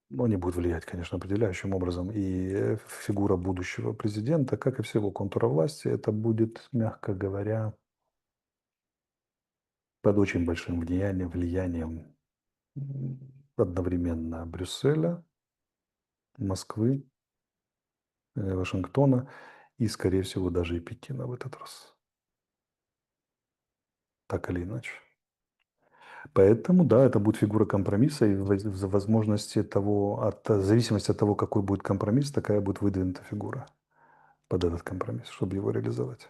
ну, они будут влиять, конечно, определяющим образом. И фигура будущего президента, как и всего контура власти, это будет, мягко говоря, под очень большим влиянием одновременно Брюсселя, Москвы, Вашингтона и, скорее всего, даже и Пекина в этот раз. Так или иначе. Поэтому, да, это будет фигура компромисса, и в возможности того, в зависимости от того, какой будет компромисс, такая будет выдвинута фигура под этот компромисс, чтобы его реализовать.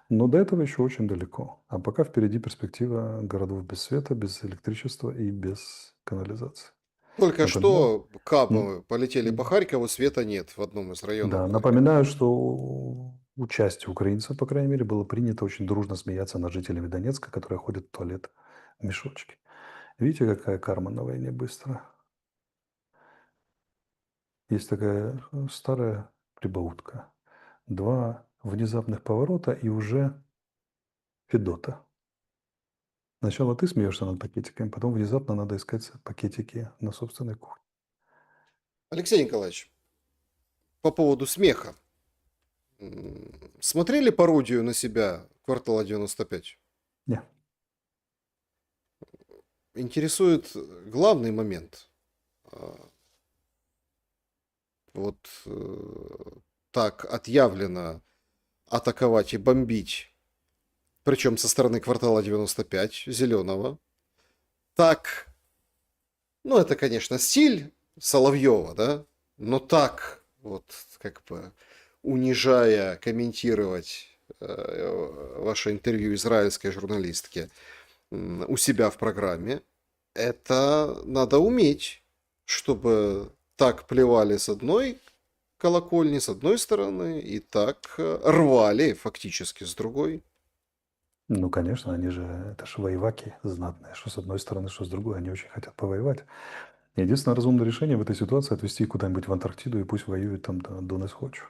Но до этого еще очень далеко. А пока впереди перспектива городов без света, без электричества и без канализации. Только Напоминаю, что кабы м, полетели по м, Харькову, света нет в одном из районов да, Харькова. напоминаю, что у части украинцев, по крайней мере, было принято очень дружно смеяться над жителями Донецка, которые ходят в туалет в мешочке. Видите, какая карма на войне быстро? Есть такая старая прибаутка. Два внезапных поворота и уже Федота. Сначала ты смеешься над пакетиками, потом внезапно надо искать пакетики на собственной кухне. Алексей Николаевич, по поводу смеха. Смотрели пародию на себя «Квартала 95»? Не. Интересует главный момент. Вот так отъявленно атаковать и бомбить, причем со стороны «Квартала 95», Зеленого. Так, ну это, конечно, стиль Соловьева, да, но так вот как бы унижая, комментировать ваше интервью израильской журналистке у себя в программе, это надо уметь, чтобы так плевали с одной колокольни, с одной стороны, и так рвали фактически с другой. Ну, конечно, это же воеваки знатные, что с одной стороны, что с другой, они очень хотят повоевать. Единственное разумное решение в этой ситуации — отвезти их куда-нибудь в Антарктиду и пусть воюют там до несхочу.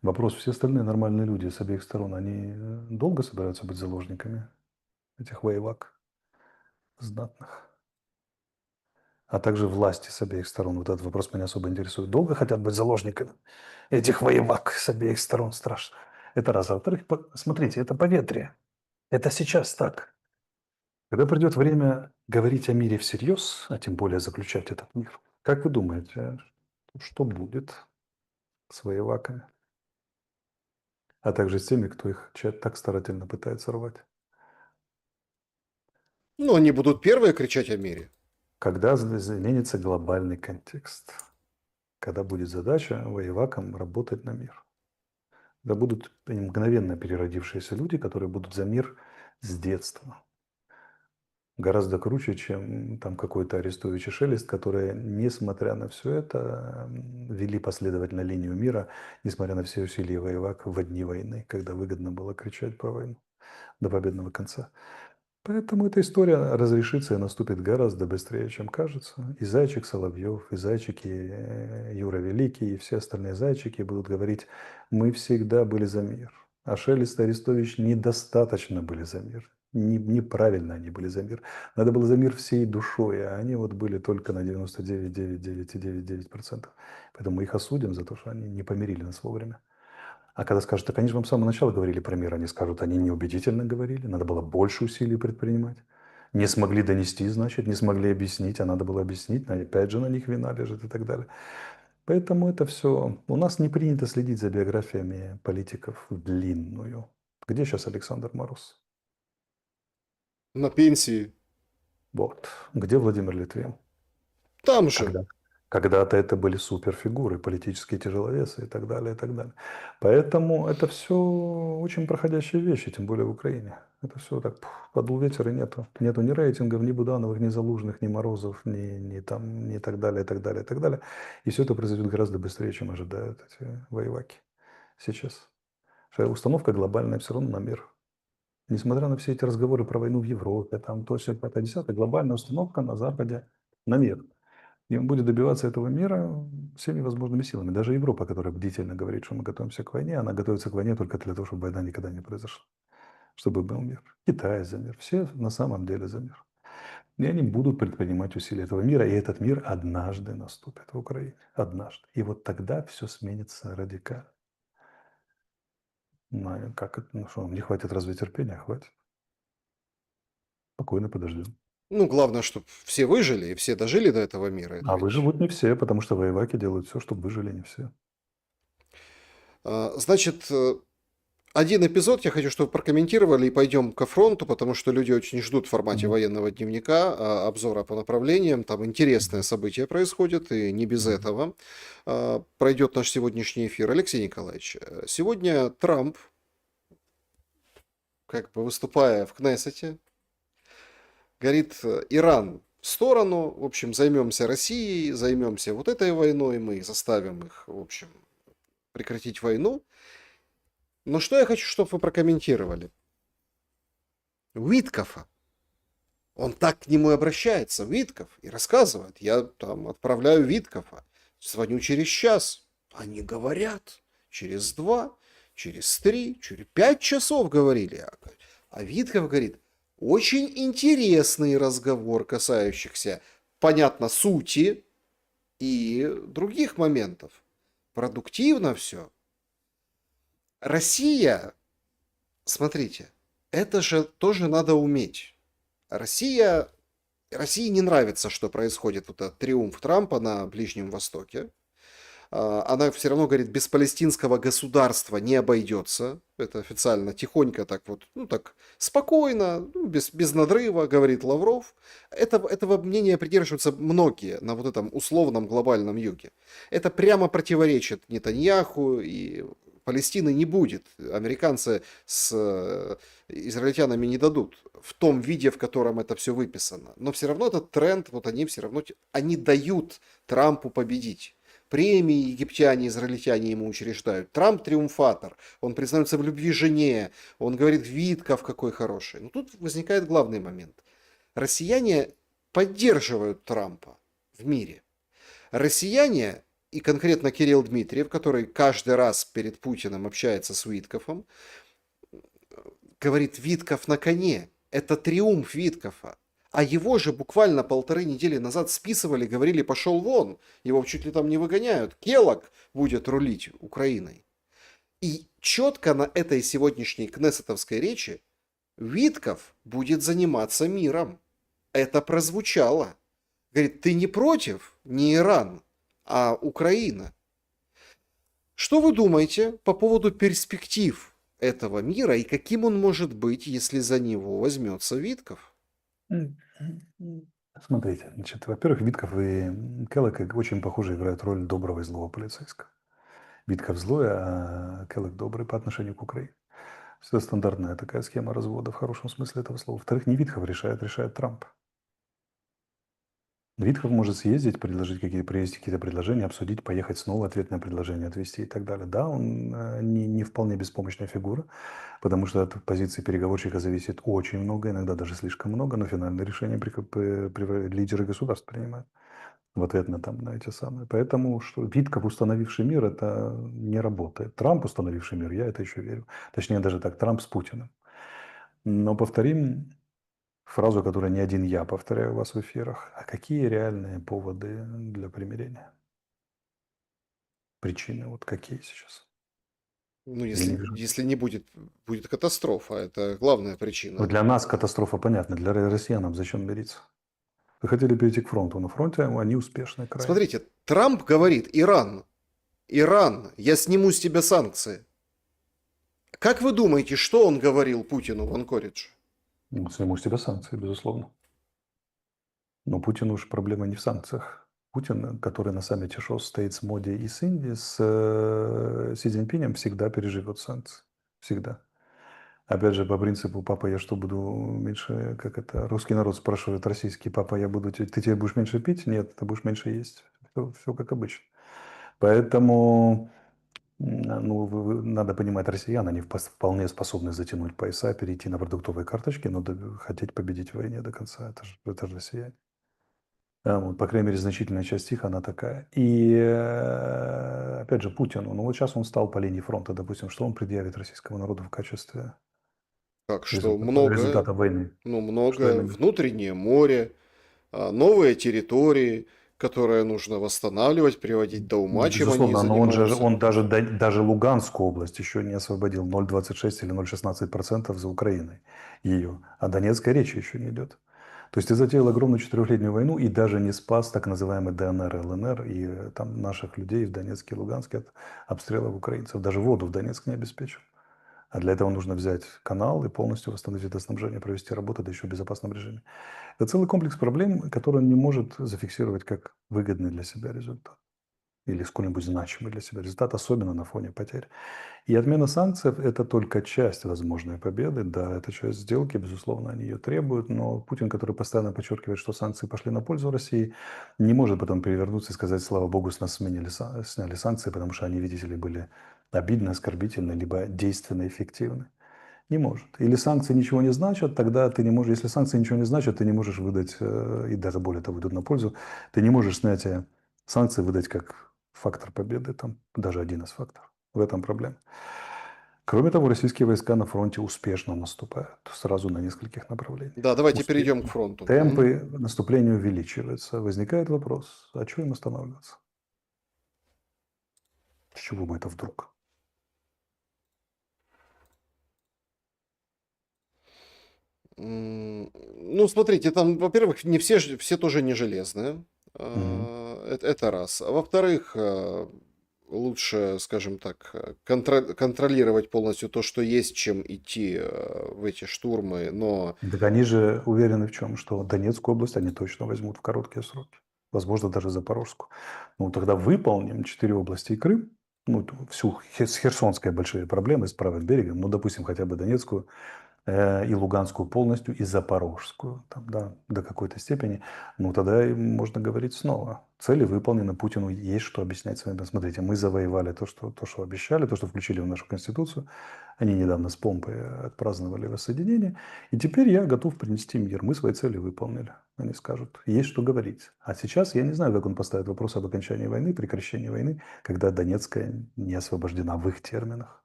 Вопрос, все остальные нормальные люди с обеих сторон, они долго собираются быть заложниками этих воевак знатных? А также власти с обеих сторон. Вот этот вопрос меня особо интересует. Долго хотят быть заложниками этих воевак с обеих сторон? Страшно. Это раз. А во-вторых, смотрите, это поветрие. Это сейчас так. Когда придет время говорить о мире всерьез, а тем более заключать этот мир, как вы думаете, что будет с воеваками, а также с теми, кто их так старательно пытается рвать? Ну, они будут первые кричать о мире. Когда изменится глобальный контекст? Когда будет задача воевакам работать на мир? Это будут мгновенно переродившиеся люди, которые будут за мир с детства. Гораздо круче, чем там какой-то Арестович и Шелест, которые, несмотря на все это, вели последовательно линию мира, несмотря на все усилия воевак в дни войны, когда выгодно было кричать про войну до победного конца. Поэтому эта история разрешится и наступит гораздо быстрее, чем кажется. И Зайчик Соловьев, и Зайчики Юра Великий, и все остальные Зайчики будут говорить, мы всегда были за мир. А Шелест и Арестович недостаточно были за мир. Неправильно они были за мир. Надо было за мир всей душой, а они вот были только на 99,9999%. Поэтому мы их осудим за то, что они не помирили нас вовремя. А когда скажут, так они же вам с самого начала говорили про мир, они скажут, они неубедительно говорили, надо было больше усилий предпринимать. Не смогли донести, значит, не смогли объяснить, а надо было объяснить, опять же на них вина лежит и так далее. Поэтому это все... У нас не принято следить за биографиями политиков в длинную. Где сейчас Александр Мороз? На пенсии. Вот. Где Владимир Литвин? Там же. Когда, когда-то это были суперфигуры, политические тяжеловесы и так далее, и так далее. Поэтому это все очень проходящие вещи, тем более в Украине. Это все так подул ветер и нету. Нету ни рейтингов, ни Будановых, ни Залужных, ни Морозов, ни там, ни так далее, и так далее, и так далее. И все это произойдет гораздо быстрее, чем ожидают эти воеваки сейчас. Что установка глобальная все равно на мир. Несмотря на все эти разговоры про войну в Европе, там то, все, 5, 10, глобальная установка на Западе на мир. И он будет добиваться этого мира всеми возможными силами. Даже Европа, которая бдительно говорит, что мы готовимся к войне, она готовится к войне только для того, чтобы война никогда не произошла. Чтобы был мир. Китай за мир. Все на самом деле за мир. И они будут предпринимать усилия этого мира. И этот мир однажды наступит в Украине. Однажды. И вот тогда все сменится радикально. Ну, а как это? Ну что, не хватит разве терпения? Хватит. Спокойно подождем. Ну, главное, чтобы все выжили и все дожили до этого мира. Это А ведь... выживут не все, потому что воеваки делают все, чтобы выжили не все. Значит, один эпизод я хочу, чтобы прокомментировали и пойдем ко фронту, потому что люди очень ждут в формате Мгм. военного дневника обзора по направлениям. Там интересное Мгм. событие происходит, и не без Мгм. этого. Пройдет наш сегодняшний эфир. Алексей Николаевич, сегодня Трамп, как бы выступая в Кнессете, говорит, Иран в сторону, в общем, займемся Россией, займемся вот этой войной, мы заставим их, в общем, прекратить войну. Но что я хочу, чтобы вы прокомментировали? Уиткофа. Он так к нему и обращается, Витков, и рассказывает. Я там отправляю Виткофа, звоню через час. Они говорят, через 2, через 3, через 5 часов говорили. А Витков говорит, очень интересный разговор, касающихся, понятно, сути и других моментов. Продуктивно все. Россия, смотрите, это же тоже надо уметь. России не нравится, что происходит вот этот триумф Трампа на Ближнем Востоке. Она все равно говорит, без палестинского государства не обойдется. Это официально, тихонько так вот, ну так спокойно, ну, без надрыва, говорит Лавров. Этого мнения придерживаются многие на вот этом условном глобальном юге. Это прямо противоречит Нетаньяху, и Палестины не будет. Американцы с израильтянами не дадут в том виде, в котором это все выписано. Но все равно этот тренд, вот они все равно, они дают Трампу победить. Премии египтяне, израильтяне ему учреждают. Трамп триумфатор. Он признается в любви жене. Он говорит, Витков какой хороший. Но тут возникает главный момент. Россияне поддерживают Трампа в мире. Россияне, и конкретно Кирилл Дмитриев, который каждый раз перед Путиным общается с Виткофом, говорит, Витков на коне. Это триумф Виткофа. А его же буквально 1,5 недели назад списывали, говорили, пошел вон. Его чуть ли там не выгоняют. Келлог будет рулить Украиной. И четко на этой сегодняшней кнессетовской речи Витков будет заниматься миром. Это прозвучало. Говорит, ты не против, не Иран, а Украина. Что вы думаете по поводу перспектив этого мира и каким он может быть, если за него возьмется Витков? Смотрите, значит, во-первых, Витков и Келлог очень похоже играют роль доброго и злого полицейского. Витков злой, а Келлог добрый по отношению к Украине. Это стандартная такая схема развода в хорошем смысле этого слова. Во-вторых, не Витков решает, решает Трамп. Витков может съездить, привести какие-то предложения, обсудить, поехать снова, ответное предложение отвести и так далее. Да, он не вполне беспомощная фигура, потому что от позиции переговорщика зависит очень много, иногда даже слишком много, но финальное решение лидеры государств принимают в ответ на эти самые. Поэтому что Витков, установивший мир, это не работает. Трамп, установивший мир, я это еще верю. Точнее, даже так, Трамп с Путиным. Но повторим фразу, которую не один я повторяю у вас в эфирах. А какие реальные поводы для примирения? Причины вот какие сейчас? Ну, Я не если, вижу. если не будет, будет катастрофа, это главная Вот причина. для нас катастрофа понятна, для россиянам зачем мириться? Вы хотели перейти к фронту, на фронте они успешны крайне. Смотрите, Трамп говорит: Иран, я сниму с тебя санкции. Как вы думаете, что он говорил Путину в Анкоридже? Ну, сниму с тебя санкции, безусловно. Но Путину уж проблема не в санкциях. Путин, который на саммите ШОС стоит с Моди и с Инди, с Си Цзиньпинем, всегда переживет санкции. Всегда. Опять же, по принципу «папа, я что, буду меньше...» Как это русский народ спрашивает российский: «Папа, я буду... Ты тебе будешь меньше пить?» Нет, ты будешь меньше есть. Все как обычно. Поэтому ну, надо понимать, россияне, они вполне способны затянуть пояса, перейти на продуктовые карточки, но хотеть победить в войне до конца. Это же россияне. Вот, по крайней мере, значительная часть их, она такая. И, опять же, Путину. Ну, вот сейчас он стал по линии фронта, допустим, что он предъявит российскому народу в качестве Как что много, результата войны? ну Что много, именно? внутреннее море, новые территории, которые нужно восстанавливать, приводить до ума, чем они и Безусловно, но занимаются. он даже Луганскую область еще не освободил, 0,26 или 0,16% за Украиной ее, а Донецкая речь еще не идет. То есть ты затеял огромную четырехлетнюю войну и даже не спас так называемый ДНР, ЛНР и там наших людей в Донецке и Луганске от обстрелов украинцев. Даже воду в Донецк не обеспечил. А для этого нужно взять канал и полностью восстановить водоснабжение, провести работу, да еще в безопасном режиме. Это целый комплекс проблем, который он не может зафиксировать как выгодный для себя результат или сколь-нибудь значимый для себя результат, особенно на фоне потерь. И отмена санкций – это только часть возможной победы. Да, это часть сделки, безусловно, они ее требуют, но Путин, который постоянно подчеркивает, что санкции пошли на пользу России, не может потом перевернуться и сказать: слава богу, с нас сняли санкции, потому что они, видите ли, были обидны, оскорбительны, либо действенно эффективны. Не может. Или санкции ничего не значат, тогда ты не можешь, если санкции ничего не значат, ты не можешь выдать, и даже более того, идут на пользу, ты не можешь снятие санкций выдать как фактор победы, там даже один из факторов. В этом проблема. Кроме того, российские войска на фронте успешно наступают, сразу на нескольких направлениях. Да, давайте перейдем к Успешно. фронту. Мгм. Темпы наступления увеличиваются. Возникает вопрос: а чего им останавливаться? С чего бы это вдруг? Ну, смотрите, там, во-первых, не все, все тоже не железные. Мгм. Это раз. А во-вторых, лучше, скажем так, контролировать полностью то, что есть, чем идти в эти штурмы. Но Так они же уверены в чем? Что Донецкую область они точно возьмут в короткие сроки. Возможно, даже Запорожскую. Ну, тогда выполним 4 области и Крым. Ну, всю с Херсонской большие проблемы с правым берегом. Ну, допустим, хотя бы Донецкую и Луганскую полностью, и Запорожскую, там, да, до какой-то степени, ну, тогда и можно говорить снова. Цели выполнены, Путину есть что объяснять своим. Смотрите, мы завоевали то, что обещали, то, что включили в нашу Конституцию. Они недавно с помпой отпраздновали воссоединение. И теперь я готов принести мир. Мы свои цели выполнили. Они скажут, есть что говорить. А сейчас я не знаю, как он поставит вопрос об окончании войны, прекращении войны, когда Донецкая не освобождена в их терминах.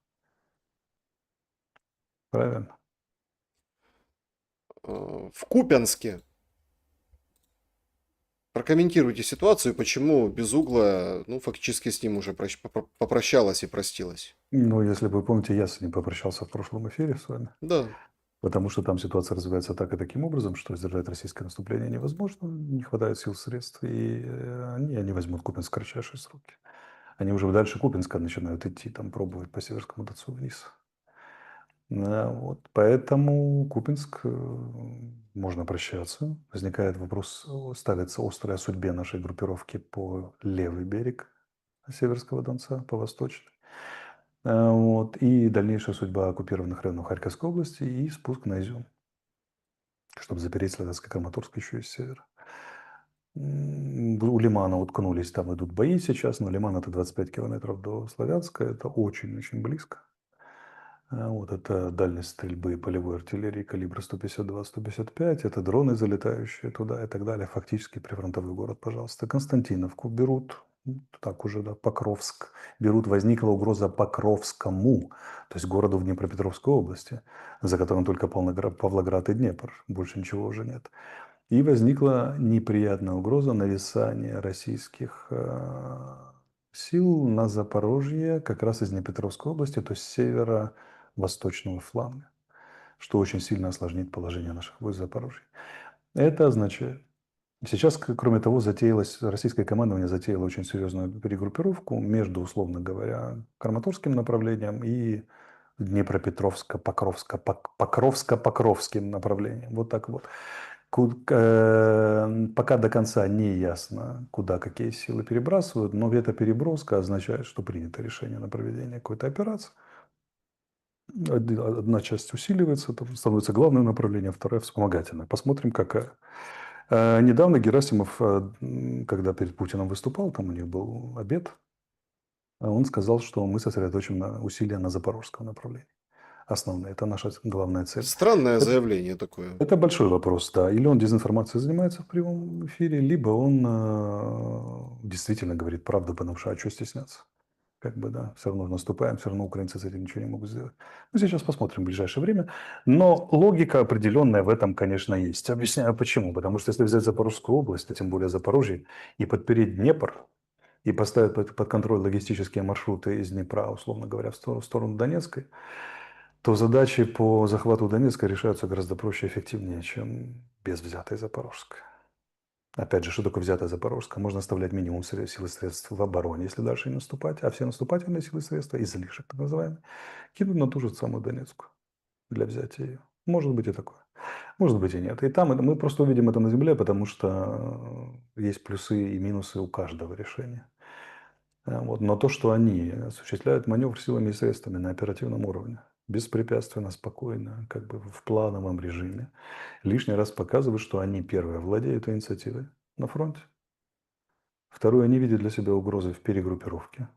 Правильно? в Купянске прокомментируйте ситуацию, почему Безугла, ну, фактически с ним уже попрощалась и простилась. Ну, если вы помните, я с ним попрощался в прошлом эфире с вами. Да. Потому что там ситуация развивается так и таким образом, что сдержать российское наступление невозможно, не хватает сил, средств, и они возьмут Купинск в кратчайшие сроки. Они уже дальше Купинска начинают идти, там пробовать по Северскому Донцу вниз. Да, вот. Поэтому Купинск, можно прощаться. Возникает вопрос, ставится острая о судьбе нашей группировки по левый берег Северского Донца, по восточный. Вот, и дальнейшая судьба оккупированных районов Харьковской области и спуск на Изюм, чтобы запереть Славянско-Краматорск еще и с севера. У Лимана уткнулись, там идут бои сейчас, но Лиман это 25 километров до Славянска, это очень-очень близко. Вот это дальность стрельбы полевой артиллерии калибра 152-155, это дроны, залетающие туда и так далее. Фактически прифронтовой город, пожалуйста. Константиновку берут, так уже, да, Покровск берут. Возникла угроза Покровскому, то есть городу в Днепропетровской области, за которым только Павлоград и Днепр, больше ничего уже нет. И возникла неприятная угроза нависания российских сил на Запорожье, как раз из Днепропетровской области, то есть с северо-восточного фланга, что очень сильно осложнит положение наших войск в Запорожье. Это означает, сейчас, кроме того, российское командование затеяло очень серьезную перегруппировку между, условно говоря, Краматорским направлением и Покровско-Покровским направлением. Вот так вот. Пока до конца не ясно, куда какие силы перебрасывают, но эта переброска означает, что принято решение на проведение какой-то операции. Одна часть усиливается, там становится главным направлением, вторая вспомогательная. Посмотрим, какая. Недавно Герасимов, когда перед Путиным выступал, там у них был обед, он сказал, что мы сосредоточим усилия на запорожском направлении. Основное, это наша главная цель. Странное заявление такое. Это большой вопрос, да. Или он дезинформацией занимается в прямом эфире, либо он действительно говорит правду, потому что а что стесняться? Как бы, да, все равно наступаем, все равно украинцы с этим ничего не могут сделать. Ну, сейчас посмотрим в ближайшее время. Но логика определенная в этом, конечно, есть. Объясняю почему. Потому что если взять Запорожскую область, а тем более Запорожье, и подпереть Днепр, и поставить под контроль логистические маршруты из Днепра, условно говоря, в сторону Донецкой, то задачи по захвату Донецка решаются гораздо проще и эффективнее, чем без взятой Запорожской. Опять же, что такое взятая Запорожская? Можно оставлять минимум сил и средств в обороне, если дальше не наступать, а все наступательные силы и средства, излишек так называемый, кинуть на ту же самую Донецкую для взятия ее. Может быть и такое. Может быть и нет. И там мы просто увидим это на земле, потому что есть плюсы и минусы у каждого решения. Вот. Но то, что они осуществляют маневр силами и средствами на оперативном уровне, беспрепятственно, спокойно, как бы в плановом режиме, лишний раз показывают, что они, первое, владеют инициативой на фронте. Второе, они видят для себя угрозы в перегруппировке.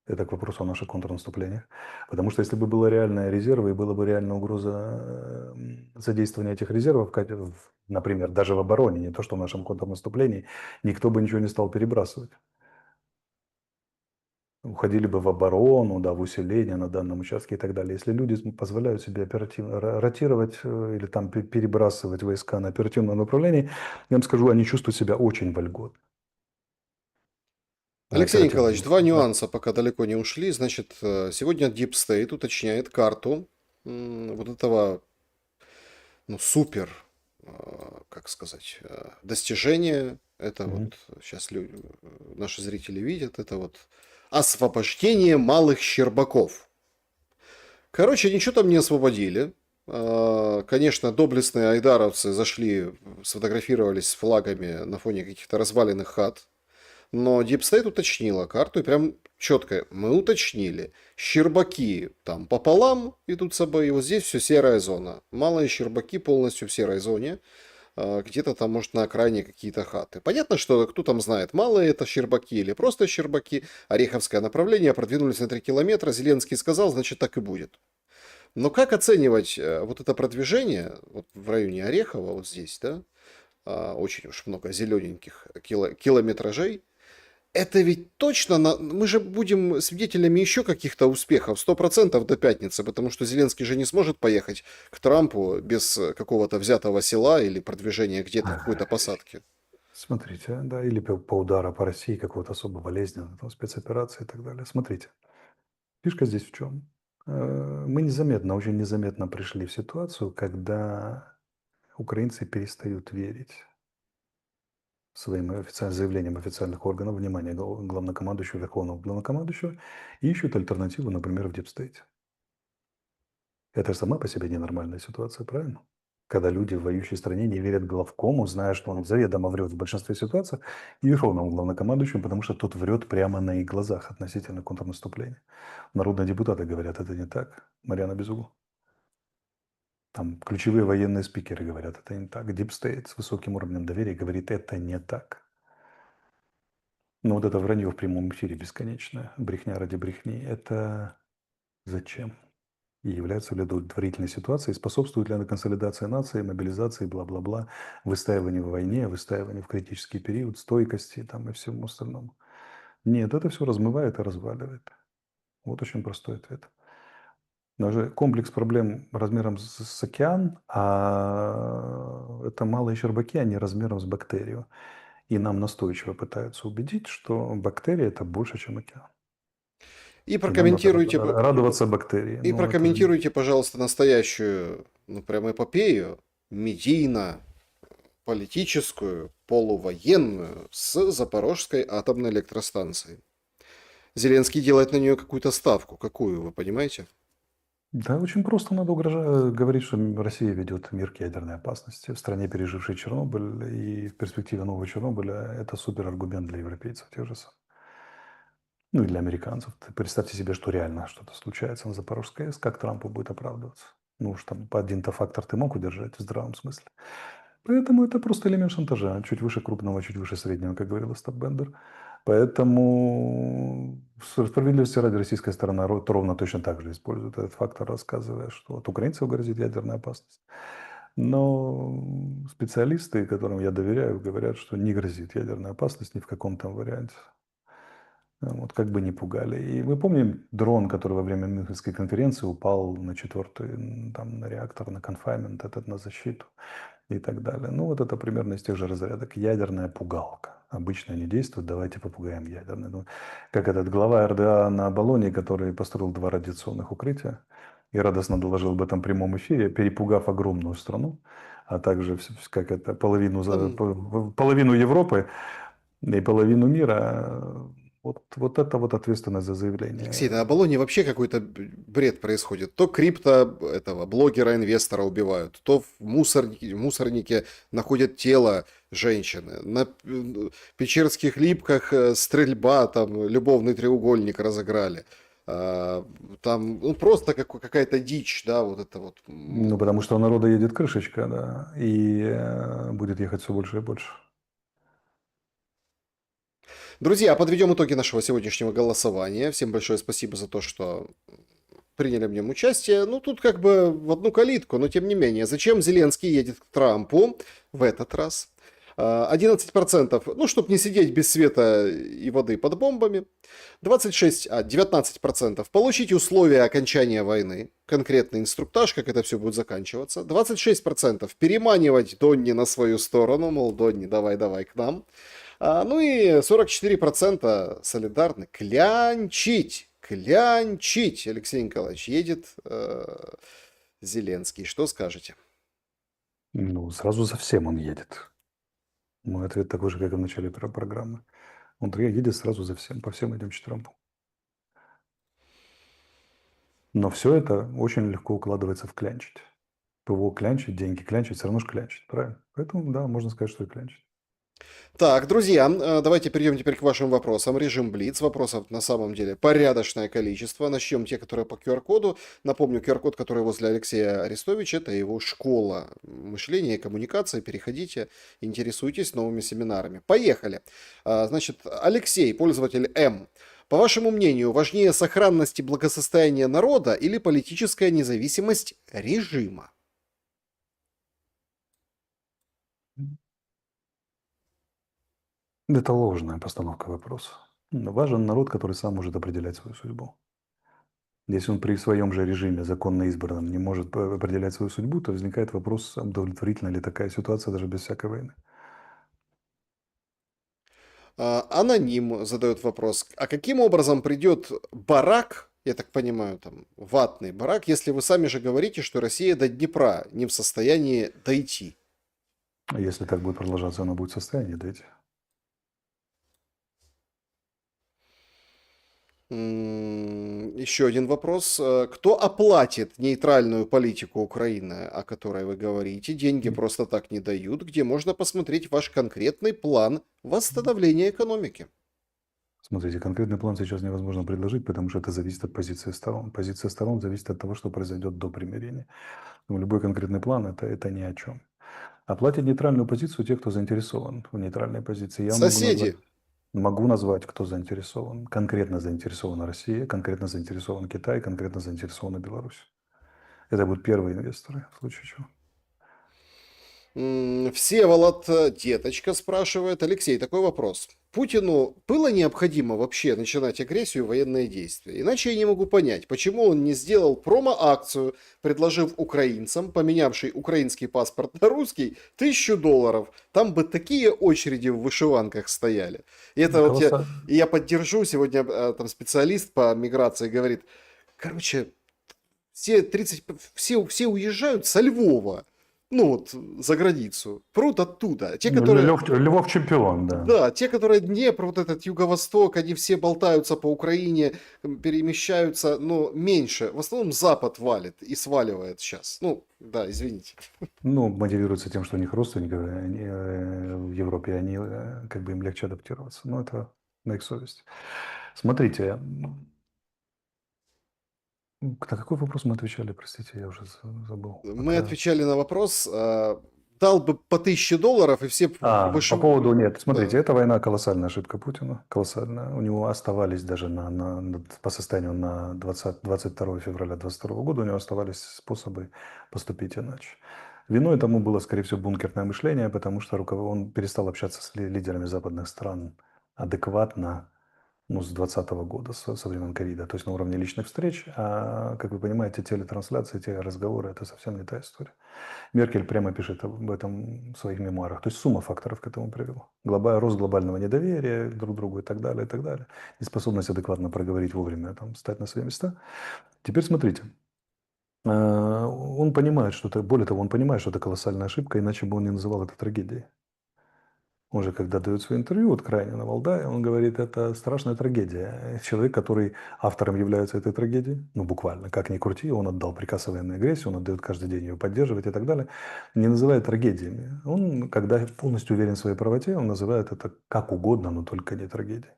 Это к вопросу о наших контрнаступлениях. Потому что если бы была реальная резерва и была бы реальная угроза задействования этих резервов, например, даже в обороне, не то что в нашем контрнаступлении, никто бы ничего не стал перебрасывать. Уходили бы в оборону, да, в усиление на данном участке и так далее. Если люди позволяют себе оперативно ротировать или там перебрасывать войска на оперативном направлении, я вам скажу, они чувствуют себя очень вольготно на Алексей оперативном Николаевич, два направлении. Да. нюанса, пока далеко не ушли. Значит, сегодня Deep State уточняет карту вот этого, ну, супер, как сказать, достижения. Это вот Мгм. сейчас наши зрители видят, это вот освобождение малых Щербаков. Короче, ничего там не освободили. Конечно, доблестные айдаровцы зашли, сфотографировались с флагами на фоне каких-то разваленных хат. Но Deep State уточнила карту и прям четко мы уточнили. Щербаки там пополам идут с собой, и вот здесь все серая зона. Малые Щербаки полностью в серой зоне. Где-то там, может, на окраине какие-то хаты. Понятно, что кто там знает, малые это Щербаки или просто Щербаки. Ореховское направление, продвинулись на 3 километра. Зеленский сказал, значит, так и будет. Но как оценивать вот это продвижение вот в районе Орехова, вот здесь, да, очень уж много зелененьких километражей, это ведь точно, мы же будем свидетелями еще каких-то успехов, 100% до пятницы, потому что Зеленский же не сможет поехать к Трампу без какого-то взятого села или продвижения где-то какой-то посадки. Смотрите, да, или по удару по России какого-то особо болезненного, там, спецоперации и так далее. Смотрите, фишка здесь в чем? Мы незаметно, очень незаметно пришли в ситуацию, когда украинцы перестают верить своим заявлениям официальных органов, внимание, главнокомандующего, верховного главнокомандующего, и ищут альтернативу, например, в дипстейте. Это же сама по себе ненормальная ситуация, правильно? когда люди в воюющей стране не верят главкому, зная, что он заведомо врет в большинстве ситуаций, и верховному главнокомандующему, потому что тот врет прямо на их глазах относительно контрнаступления. Народные депутаты говорят, это не так. Марьяна Безугла. Там ключевые военные спикеры говорят, это не так. Deep State с высоким уровнем доверия говорит, это не так. Но вот это вранье в прямом эфире бесконечное, брехня ради брехни, это зачем? И является ли удовлетворительной ситуацией, способствует ли она консолидации нации, мобилизации, бла-бла-бла, выстаиванию в войне, выстаиванию в критический период, стойкости там, и всему остальному. Нет, это все размывает и разваливает. Вот очень простой ответ. Даже комплекс проблем размером с океан, а это малые щербаки, они размером с бактерию. И нам настойчиво пытаются убедить, что бактерия – это больше, чем океан. И И нам надо прокомментируйте, радоваться бактерии. и Но это... прокомментируйте, пожалуйста, настоящую, ну, прям эпопею, медийно-политическую, полувоенную с Запорожской атомной электростанцией. Зеленский делает на нее какую-то ставку. Какую, вы понимаете? Да, очень просто надо говорить, что Россия ведет мир к ядерной опасности. В стране, пережившей Чернобыль, и в перспективе нового Чернобыля, это супер аргумент для европейцев тех же самых. Ну и для американцев. Представьте себе, что реально что-то случается на Запорожской АЭС, как Трампу будет оправдываться. Ну уж там по один-то фактор ты мог удержать в здравом смысле. Поэтому это просто элемент шантажа. Чуть выше крупного, чуть выше среднего, как говорил Остап Бендер. Поэтому справедливости ради российская сторона ровно точно так же использует этот фактор, рассказывая, что от украинцев грозит ядерная опасность. Но специалисты, которым я доверяю, говорят, что не грозит ядерная опасность ни в каком там варианте. Вот как бы не пугали. И мы помним дрон, который во время Мюнхенской конференции упал на четвертый, там, на реактор, на конфаймент, этот на защиту и так далее. Ну, вот это примерно из тех же разрядок. Ядерная пугалка. Обычно не действует, давайте попугаем ядерный. Ну, как этот глава РДА на Болоне, который построил 2 радиационных укрытия и радостно доложил об этом прямом эфире, перепугав огромную страну, а также как это, Там, половину Европы и половину мира. Вот это вот ответственность за Алексей, на заявление. Оболоне вообще какой-то бред происходит. То крипто этого блогера-инвестора убивают, то в мусорнике находят тело женщины. На Печерских липках стрельба, там любовный треугольник разыграли. Там ну, просто какая-то дичь, да, вот это вот. Ну, потому что у народа едет крышечка, да, и будет ехать все больше и больше. Друзья, подведем итоги нашего сегодняшнего голосования. Всем большое спасибо за то, что приняли в нем участие. Ну, тут как бы в одну калитку, но тем не менее. Зачем Зеленский едет к Трампу в этот раз? 11%, ну, чтобы не сидеть без света и воды под бомбами. 19%, получить условия окончания войны. Конкретный инструктаж, как это все будет заканчиваться. 26%, переманивать Донни на свою сторону, мол, Донни, давай к нам. Ну и 44% солидарны. Клянчить. Алексей Николаевич, едет Зеленский. Что скажете? Ну, сразу за всем он едет. Мой ответ такой же, как и в начале программы. Он едет сразу за всем, по всем этим 4 пунктам. Но все это очень легко укладывается в клянчить. ПВО клянчить, деньги клянчить, все равно же клянчить, правильно? Поэтому, да, можно сказать, что и клянчить. Так, друзья, давайте перейдем теперь к вашим вопросам. Режим Блиц. Вопросов на самом деле порядочное количество. Начнем те, которые по QR-коду. Напомню, QR-код, который возле Алексея Арестовича, это его школа мышления и коммуникации. Переходите, интересуйтесь новыми семинарами. Поехали. Значит, Алексей, пользователь М. По вашему мнению, важнее сохранность и благосостояние народа или политическая независимость режима? Это ложная постановка вопроса. Важен народ, который сам может определять свою судьбу. Если он при своем же режиме, законно избранном, не может определять свою судьбу, то возникает вопрос, удовлетворительна ли такая ситуация даже без всякой войны. Аноним задает вопрос. А каким образом придет барак, я так понимаю, там, ватный барак, если вы сами же говорите, что Россия до Днепра не в состоянии дойти? А если так будет продолжаться, она будет в состоянии дойти. Еще один вопрос. Кто оплатит нейтральную политику Украины, о которой вы говорите? Деньги просто так не дают. Где можно посмотреть ваш конкретный план восстановления экономики? Смотрите, конкретный план сейчас невозможно предложить, потому что это зависит от позиции сторон. Позиция сторон зависит от того, что произойдет до примирения. Но любой конкретный план это ни о чем. Оплатить нейтральную позицию те, кто заинтересован в нейтральной позиции. Я Соседи. могу назвать, кто заинтересован. Конкретно заинтересована Россия, конкретно заинтересован Китай, конкретно заинтересована Беларусь. Это будут первые инвесторы, в случае чего. Всеволод Деточка спрашивает. Алексей, такой вопрос. Путину было необходимо вообще начинать агрессию и военные действия? Иначе я не могу понять, почему он не сделал промо-акцию, предложив украинцам, поменявший украинский паспорт на русский, $1000. Там бы такие очереди в вышиванках стояли. И это вот я поддержу. Сегодня там специалист по миграции говорит, короче, все уезжают со Львова. Ну вот, за границу. Прут оттуда. Те, которые... Львов чемпион, да. Да, те, которые Днепр, вот этот юго-восток, они все болтаются по Украине, перемещаются, но меньше. В основном Запад валит и сваливает сейчас. Ну, да, извините. Ну, мотивируется тем, что у них родственники в Европе, они как бы им легче адаптироваться. Но это на их совесть. Смотрите, на какой вопрос мы отвечали, простите, я уже забыл. Мы отвечали на вопрос, дал бы по $1000, и все... По поводу, нет, смотрите, эта война колоссальная ошибка Путина, колоссальная. У него оставались даже по состоянию на 22 февраля 2022 года, у него оставались способы поступить иначе. Виной тому было, скорее всего, бункерное мышление, потому что он перестал общаться с лидерами западных стран адекватно, ну, с 2020 года, со времен ковида, то есть на уровне личных встреч. А, как вы понимаете, телетрансляции, те разговоры – это совсем не та история. Меркель прямо пишет об этом в своих мемуарах. То есть сумма факторов к этому привела. Рост глобального недоверия друг к другу и так далее, и так далее. Неспособность адекватно проговорить вовремя, там, встать на свои места. Теперь смотрите. Он понимает, что это, более того, он понимает, что это колоссальная ошибка, иначе бы он не называл это трагедией. Он же, когда дает свое интервью, вот крайне на Валдае, он говорит, это страшная трагедия. Человек, который автором является этой трагедии, ну буквально, как ни крути, он отдал приказ о военной агрессии, он отдает каждый день ее поддерживать и так далее, не называет трагедиями. Он, когда полностью уверен в своей правоте, он называет это как угодно, но только не трагедией.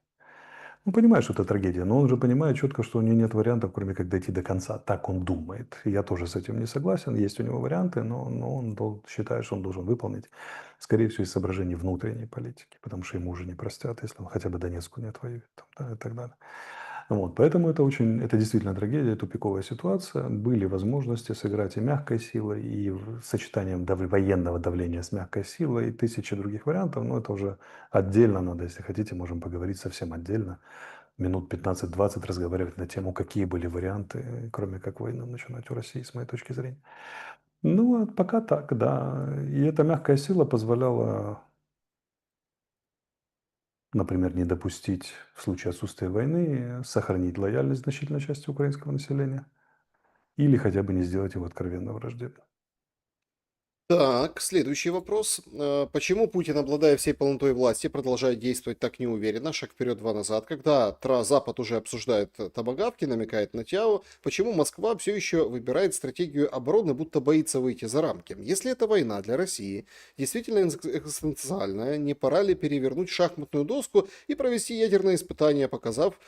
Он понимает, что это трагедия, но он же понимает четко, что у него нет вариантов, кроме как дойти до конца. Так он думает. И я тоже с этим не согласен. Есть у него варианты, но он считает, что он должен выполнить, скорее всего, из соображений внутренней политики, потому что ему уже не простят, если он хотя бы Донецку не отвоюет, там, да, и так далее. Вот, поэтому это действительно трагедия, тупиковая ситуация. Были возможности сыграть и мягкой силой, и сочетанием военного давления с мягкой силой, и тысячи других вариантов, но это уже отдельно надо, если хотите, можем поговорить совсем отдельно. Минут 15-20 разговаривать на тему, какие были варианты, кроме как войну начинать у России, с моей точки зрения. Ну, а пока так, да. И эта мягкая сила позволяла, например, не допустить в случае отсутствия войны, сохранить лояльность значительной части украинского населения или хотя бы не сделать его откровенно враждебным. Так, следующий вопрос. Почему Путин, обладая всей полнотой власти, продолжает действовать так неуверенно, шаг вперед, два назад, когда Запад уже обсуждает томагавки, намекает на Тяо? Почему Москва все еще выбирает стратегию обороны, будто боится выйти за рамки? Если это война для России действительно экзистенциальная, не пора ли перевернуть шахматную доску и провести ядерные испытания, показав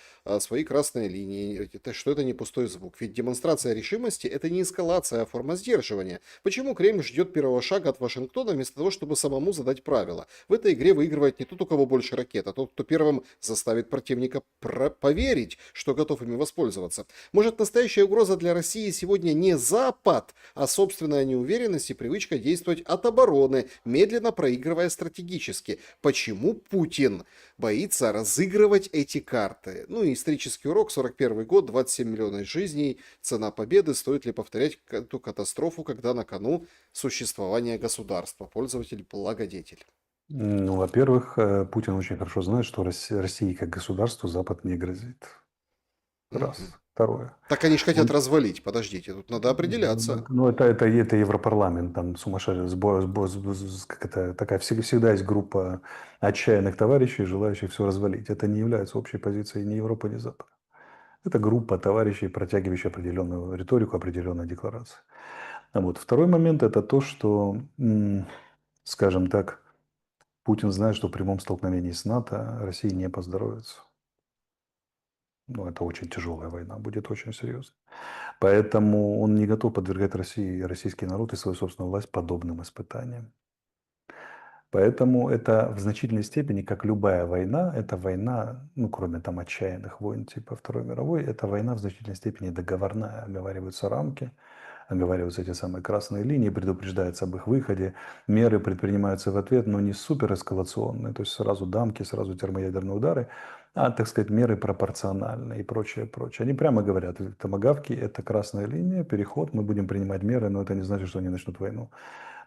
свои красные линии, что это не пустой звук? Ведь демонстрация решимости – это не эскалация, а форма сдерживания. Почему Кремль ждет первого шага от Вашингтона вместо того, чтобы самому задать правила? В этой игре выигрывает не тот, у кого больше ракет, а тот, кто первым заставит противника поверить, что готов ими воспользоваться. Может, настоящая угроза для России сегодня не Запад, а собственная неуверенность и привычка действовать от обороны, медленно проигрывая стратегически. Почему Путин боится разыгрывать эти карты? Ну и исторический урок, 41 год, 27 миллионов жизней, цена победы. Стоит ли повторять эту катастрофу, когда на кону существование государства, пользователь благодетель? Ну, во-первых, Путин очень хорошо знает, что России как государству Запад не грозит. Раз. Мгм. Второе. Так они же хотят развалить, подождите, тут надо определяться. Ну, это Европарламент, там сумасшедший как это, такая всегда есть группа отчаянных товарищей, желающих все развалить. Это не является общей позицией ни Европы, ни Запада. Это группа товарищей, протягивающая определенную риторику, определенные декларации. А вот второй момент – это то, что, скажем так, Путин знает, что в прямом столкновении с НАТО России не поздоровится. Ну, это очень тяжелая война, будет очень серьезно. Поэтому он не готов подвергать России, российский народ и свою собственную власть подобным испытаниям. Поэтому это в значительной степени, как любая война, это война, ну, кроме там отчаянных войн типа Второй мировой, это война в значительной степени договорная. Оговариваются рамки, оговариваются эти самые красные линии, предупреждается об их выходе, меры предпринимаются в ответ, но не супер эскалационные, то есть сразу дамки, сразу термоядерные удары, а, так сказать, меры пропорциональные и прочее, прочее. Они прямо говорят, томагавки – это красная линия, переход, мы будем принимать меры, но это не значит, что они начнут войну.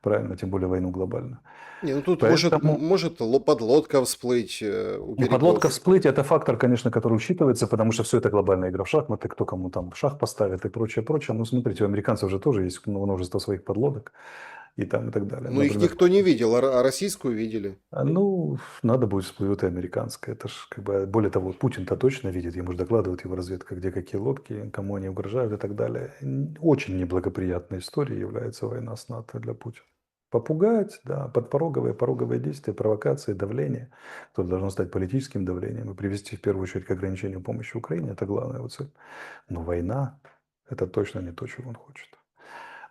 Правильно, тем более войну глобально. Не, ну тут Поэтому может подлодка всплыть у ну, подлодка берегов. всплыть – это фактор, конечно, который учитывается, потому что все это глобальная игра в шахматы, кто кому там шах поставит и прочее, прочее. Ну, смотрите, у американцев же тоже есть множество своих подлодок и там и так далее. Но их Например, никто не видел, а российскую видели. ну, надо будет всплывет и американская. Это ж как бы, более того, Путин-то точно видит, ему же докладывают его разведка, где какие лодки, кому они угрожают и так далее. Очень неблагоприятной историей является война с НАТО для Путина. Попугать, да, пороговые действия, провокации, давление, которое должно стать политическим давлением и привести в первую очередь к ограничению помощи Украине, это главная его цель. Но война – это точно не то, чего он хочет.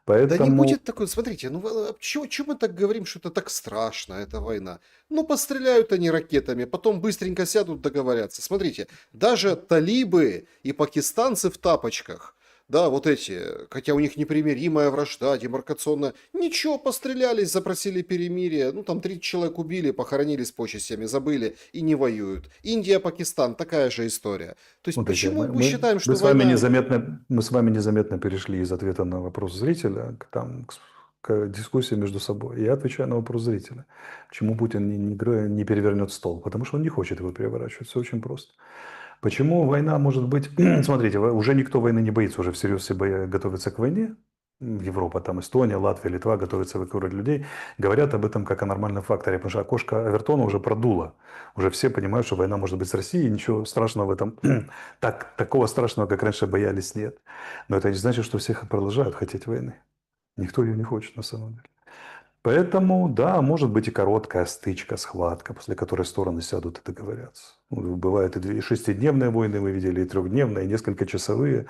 Да не Поэтому будет такой, смотрите, ну чего мы так говорим, что это так страшно, эта война? Ну, постреляют они ракетами, потом быстренько сядут договорятся. Смотрите, даже талибы и пакистанцы в тапочках, да, вот эти, хотя у них непримиримая вражда, демаркационная, ничего, пострелялись, запросили перемирие, ну, там 30 человек убили, похоронили с почестями, забыли и не воюют. Индия, Пакистан, такая же история. То есть, смотрите, почему мы считаем, что мы с вами незаметно перешли из ответа на вопрос зрителя к дискуссии между собой. Я отвечаю на вопрос зрителя. Почему Путин не перевернет стол? Потому что он не хочет его переворачивать. Все очень просто. Почему война может быть... Смотрите, уже никто войны не боится, уже всерьез все готовятся к войне. Европа, там Эстония, Латвия, Литва готовятся эвакуировать людей. Говорят об этом как о нормальном факторе, потому что окошко Авертона уже продуло. Уже все понимают, что война может быть с Россией, и ничего страшного в этом, такого страшного, как раньше боялись, нет. Но это не значит, что все продолжают хотеть войны. Никто ее не хочет на самом деле. Поэтому, да, может быть и короткая стычка, схватка, после которой стороны сядут и договорятся. Ну, бывают и шестидневные войны, вы видели, и трехдневные, и несколько часовые,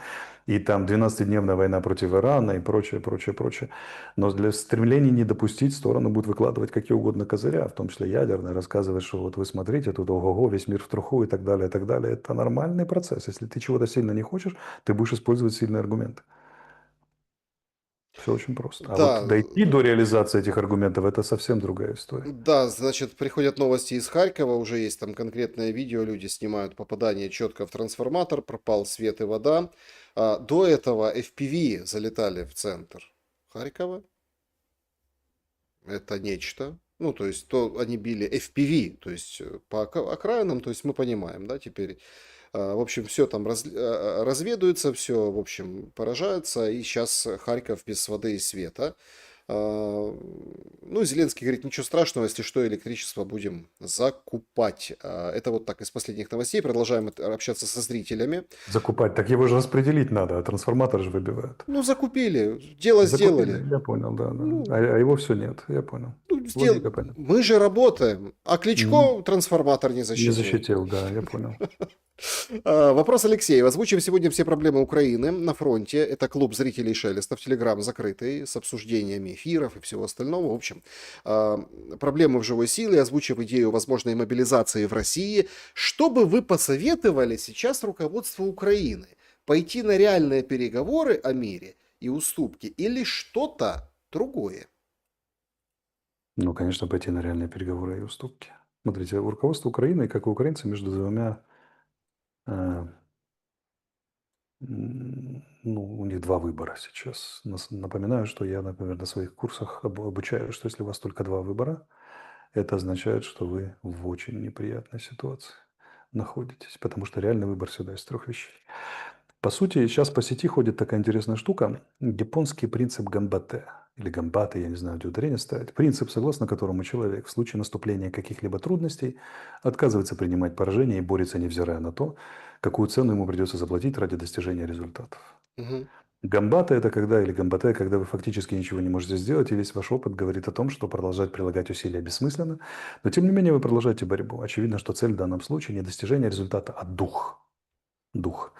и там 12-дневная война против Ирана и прочее, прочее, прочее. Но для стремления не допустить стороны будут выкладывать какие угодно козыря, в том числе ядерные, рассказывать, что вот вы смотрите, тут ого-го, весь мир в труху и так далее, и так далее. Это нормальный процесс. Если ты чего-то сильно не хочешь, ты будешь использовать сильные аргументы. Все очень просто. А вот Да, дойти до реализации этих аргументов – это совсем другая история. да, значит, приходят новости из Харькова, уже есть там конкретное видео, люди снимают попадание четко в трансформатор, пропал свет и вода. До этого FPV залетали в центр Харькова. Это нечто. Ну, то есть, то они били FPV, то есть по окраинам, то есть мы понимаем, да, теперь. В общем, все там разведывается, все, в общем, поражается, и сейчас Харьков без воды и света. Ну, Зеленский говорит, ничего страшного, если что, электричество будем закупать. Это вот так из последних новостей. Продолжаем общаться со зрителями. Закупать. Так его же распределить надо, а трансформатор же выбивают. Ну, закупили, дело сделали. Закупили, я понял, да, да. Ну, А его все нет, я понял. ну, Логика понятна. мы же работаем, а Мгм. Кличко трансформатор не Не защитил. защитил, да, я понял. Вопрос Алексея. Озвучим сегодня все проблемы Украины на фронте. Это клуб зрителей Шелеста в Телеграм закрытый с обсуждениями эфиров и всего остального. В общем, проблемы в живой силе, озвучив идею возможной мобилизации в России. Что бы вы посоветовали сейчас руководству Украины? Пойти на реальные переговоры о мире и уступки или что-то другое? Ну, конечно, пойти на реальные переговоры и уступки. Смотрите, у руководства Украины, как и украинцы, между двумя, э, ну, у них два выбора сейчас. Напоминаю, что я, например, на своих курсах обучаю, что если у вас только два выбора, это означает, что вы в очень неприятной ситуации находитесь, потому что реальный выбор всегда из трех вещей. По сути, сейчас по сети ходит такая интересная штука. Японский принцип гамбате. Или гамбаты, я не знаю, где ударение ставить. Принцип, согласно которому человек в случае наступления каких-либо трудностей отказывается принимать поражение и борется, невзирая на то, какую цену ему придется заплатить ради достижения результатов. Мгм. Гамбата – это когда, или гамбате, когда вы фактически ничего не можете сделать, и весь ваш опыт говорит о том, что продолжать прилагать усилия бессмысленно, но тем не менее вы продолжаете борьбу. Очевидно, что цель в данном случае не достижение результата, а дух. Дух.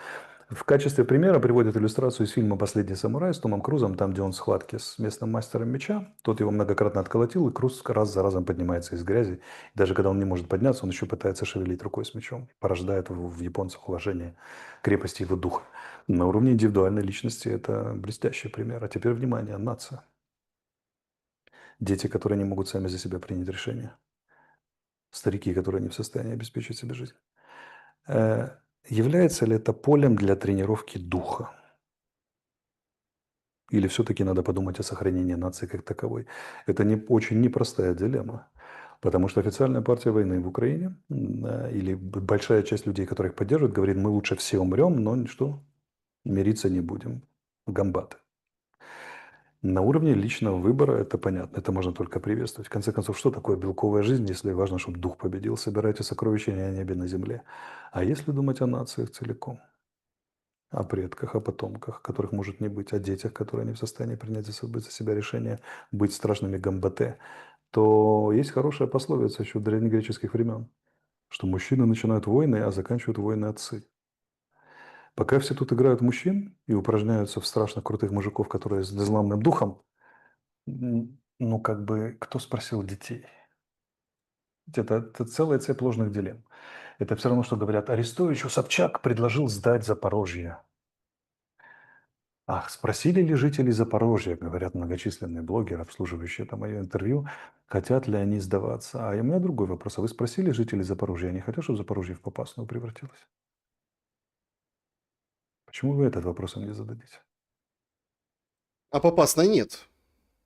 В качестве примера приводят иллюстрацию из фильма «Последний самурай» с Томом Крузом, там, где он в схватке с местным мастером меча. Тот его многократно отколотил, и Круз раз за разом поднимается из грязи. И даже когда он не может подняться, он еще пытается шевелить рукой с мечом. Порождает в японцах уважение крепости его духа. На уровне индивидуальной личности это блестящий пример. А теперь, внимание, нация. Дети, которые не могут сами за себя принять решения. Старики, которые не в состоянии обеспечить себе жизнь. Э, Является ли это полем для тренировки духа? Или все-таки надо подумать о сохранении нации как таковой? Это очень непростая дилемма. Потому что официальная партия войны в Украине, или большая часть людей, которых поддерживают, говорит, мы лучше все умрем, но что? Мириться не будем. Гамбаты. На уровне личного выбора это понятно, это можно только приветствовать. В конце концов, что такое белковая жизнь, если важно, чтобы дух победил? Собирайте сокровища не о небе на земле. А если думать о нациях целиком? О предках, о потомках, которых может не быть, о детях, которые не в состоянии принять за себя решение быть страшными гамбате, то есть хорошая пословица еще древнегреческих времен, что мужчины начинают войны, а заканчивают войны отцы. Пока все тут играют мужчин и упражняются в страшно крутых мужиков, которые с незламным духом, ну как бы кто спросил детей? Это целая цепь ложных дилемм. Это все равно, что говорят, Арестовичу Собчак предложил сдать Запорожье. Ах, спросили ли жители Запорожья, говорят многочисленные блогеры, обслуживающие это мое интервью, хотят ли они сдаваться. А у меня другой вопрос. А вы спросили жителей Запорожья, они хотят, чтобы Запорожье в Попасную превратилось? Почему вы этот вопрос им не зададите? А Попасной нет.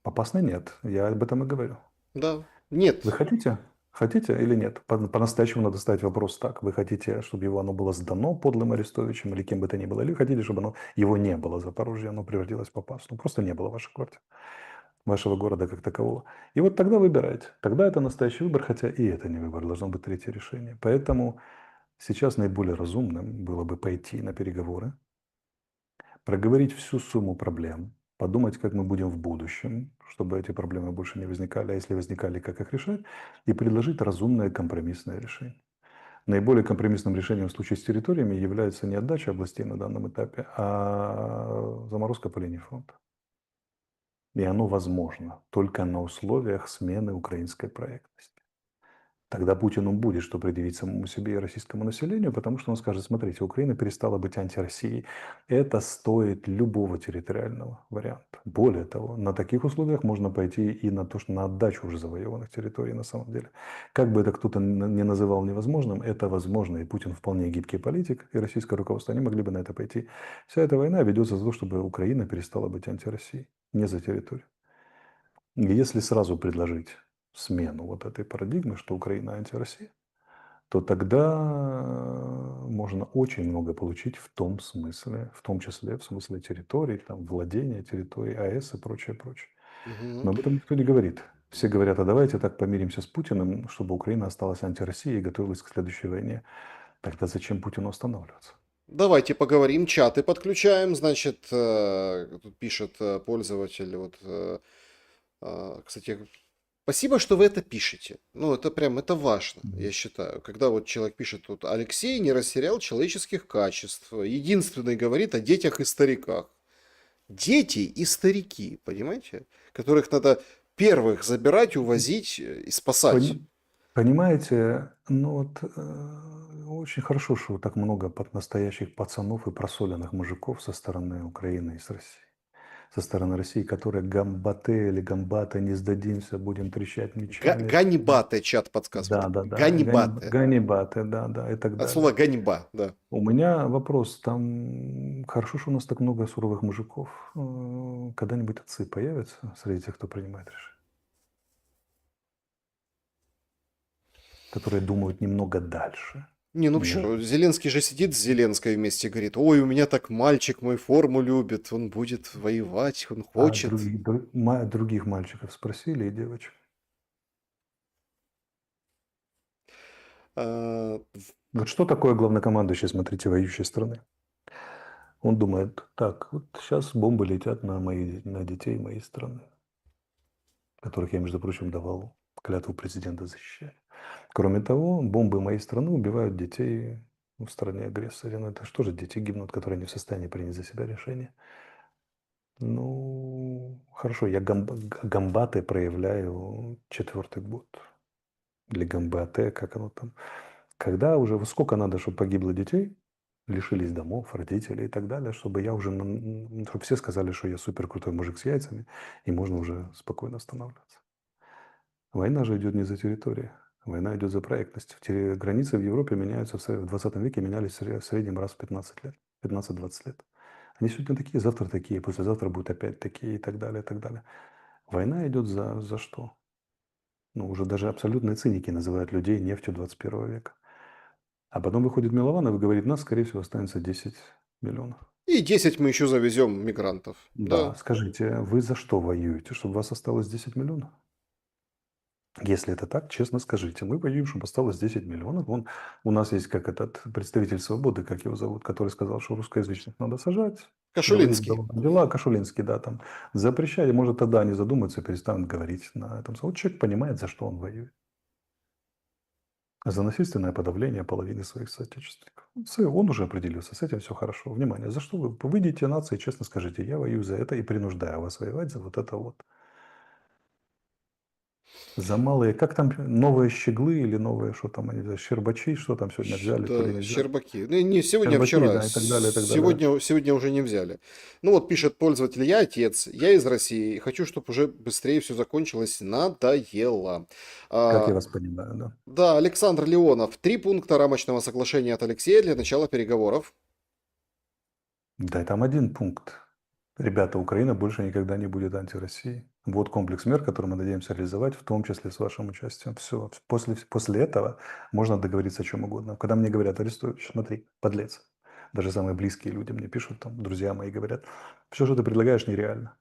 Попасной нет, я об этом и говорю. Да. Нет. Вы хотите? Хотите или нет? По-настоящему надо ставить вопрос так. Вы хотите, чтобы его оно было сдано подлым Арестовичем или кем бы то ни было? Или хотите, чтобы его не было Запорожье, оно превратилось в Попасную? Просто не было ваших квартир, вашего города как такового. И вот тогда выбирайте. Тогда это настоящий выбор, хотя и это не выбор, должно быть третье решение. Поэтому сейчас наиболее разумным было бы пойти на переговоры, проговорить всю сумму проблем, подумать, как мы будем в будущем, чтобы эти проблемы больше не возникали, а если возникали, как их решать, и предложить разумное компромиссное решение. Наиболее компромиссным решением в случае с территориями является не отдача областей на данном этапе, а заморозка по линии фронта. И оно возможно только на условиях смены украинской проектности. Тогда Путину будет что предъявить самому себе и российскому населению, потому что он скажет, смотрите, Украина перестала быть антироссией. Это стоит любого территориального варианта. Более того, на таких условиях можно пойти и на то, что на отдачу уже завоеванных территорий на самом деле. Как бы это кто-то не называл невозможным, это возможно. И Путин вполне гибкий политик, и российское руководство, они могли бы на это пойти. Вся эта война ведется за то, чтобы Украина перестала быть антироссией, не за территорию. И если сразу предложить смену вот этой парадигмы, что Украина антироссия, то тогда можно очень много получить в том смысле, в том числе в смысле территорий, там, владения территорией АЭС и прочее, прочее. Мгм. Но об этом никто не говорит. Все говорят, а давайте так помиримся с Путиным, чтобы Украина осталась антироссией и готовилась к следующей войне. Тогда зачем Путину останавливаться? Давайте поговорим, чаты подключаем. Значит, тут пишет пользователь, вот, кстати, спасибо, что вы это пишете. Ну, это прям, это важно, я считаю. Когда вот человек пишет, тут Алексей не растерял человеческих качеств. Единственный говорит о детях и стариках. Дети и старики, понимаете? Которых надо первых забирать, увозить и спасать. Понимаете, ну вот очень хорошо, что так много настоящих пацанов и просоленных мужиков со стороны Украины и с России. Со стороны России, которые гамбате или гамбаты, не сдадимся, будем трещать мечами. Ганибаты, чат подсказывает. Да, да, да. Ганибаты. Ганибаты, да, да, и так От далее. слова ганьба, да. У меня вопрос. Там хорошо, что у нас так много суровых мужиков. Когда-нибудь отцы появятся среди тех, кто принимает решения? Которые думают немного дальше. Не, ну Не почему? ждут. Зеленский же сидит с Зеленской вместе, говорит, ой, у меня так мальчик мой форму любит, он будет воевать, он А хочет. других мальчиков спросили и девочек. А, Вот что такое главнокомандующий, смотрите, воюющей страны? Он думает, так, вот сейчас бомбы летят на детей моей страны, которых я, между прочим, давал клятву президента защищать. Кроме того, бомбы моей страны убивают детей в стране агрессоре. Ну, это что же дети гибнут, которые не в состоянии принять за себя решение? Ну, хорошо, я гамбаты проявляю четвертый год. Или гамбате, как оно там. Когда уже, вот сколько надо, чтобы погибло детей, лишились домов, родителей и так далее, чтобы я уже, чтобы все сказали, что я супер крутой мужик с яйцами, и можно уже спокойно останавливаться. Война же идет не за территорию, война идет за проектность. Границы в Европе меняются в 20 веке, менялись в среднем раз в 15 лет, 15-20 лет. Они сегодня такие, завтра такие, послезавтра будут опять такие и так далее, и так далее. Война идет за что? Ну, уже даже абсолютные циники называют людей нефтью 21 века. А потом выходит Милованов и говорит, нас, скорее всего, останется 10 миллионов. И 10 мы еще завезем мигрантов. Да, Да. скажите, вы за что воюете? Чтобы у вас осталось 10 миллионов? Если это так, честно скажите. Мы воюем, чтобы осталось 10 миллионов. У нас есть как этот представитель свободы, как его зовут, который сказал, что русскоязычных надо сажать. Говорит, да, Кашулинский. дела Кашулинский, да, там запрещали, может, тогда они задумаются и перестанут говорить на этом. Вот человек понимает, за что он воюет. За насильственное подавление половины своих соотечественников. Он уже определился, с этим все хорошо. Внимание, за что вы выйдете нации, честно скажите, я воюю за это и принуждаю вас воевать за вот это вот. За малые, как там, новые щеглы или новые, что там они, щербачи, что там сегодня взяли, то ли Да, не взяли. Щербаки. Ну, не сегодня, а Щербаки, вчера. да, и так далее, и так далее. Сегодня уже не взяли. Ну вот пишет пользователь, я отец, я из России, хочу, чтобы уже быстрее все закончилось, надоело. Как я А, вас понимаю, да. да, Александр Леонов, 3 пункта рамочного соглашения от Алексея для начала переговоров. Да, и там один пункт. Ребята, Украина больше никогда не будет антироссией. Вот комплекс мер, который мы надеемся реализовать, в том числе с вашим участием. Все. После этого можно договориться о чем угодно. Когда мне говорят, Арестович, смотри, подлец. Даже самые близкие люди мне пишут, там, друзья мои говорят, все, что ты предлагаешь, нереально.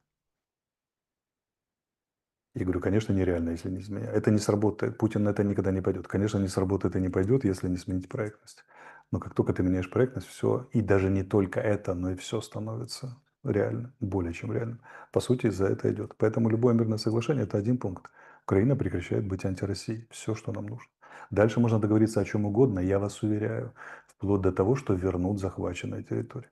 Я говорю, конечно, нереально, если не изменять. Это не сработает. Путин на это никогда не пойдет. Конечно, не сработает и не пойдет, если не сменить проектность. Но как только ты меняешь проектность, все, и даже не только это, но и все становится реально, более чем реально. По сути, за это идет. Поэтому любое мирное соглашение– это один пункт. Украина прекращает быть антироссией. Все, что нам нужно. Дальше можно договориться о чем угодно, я вас уверяю, вплоть до того, что вернут захваченные территории.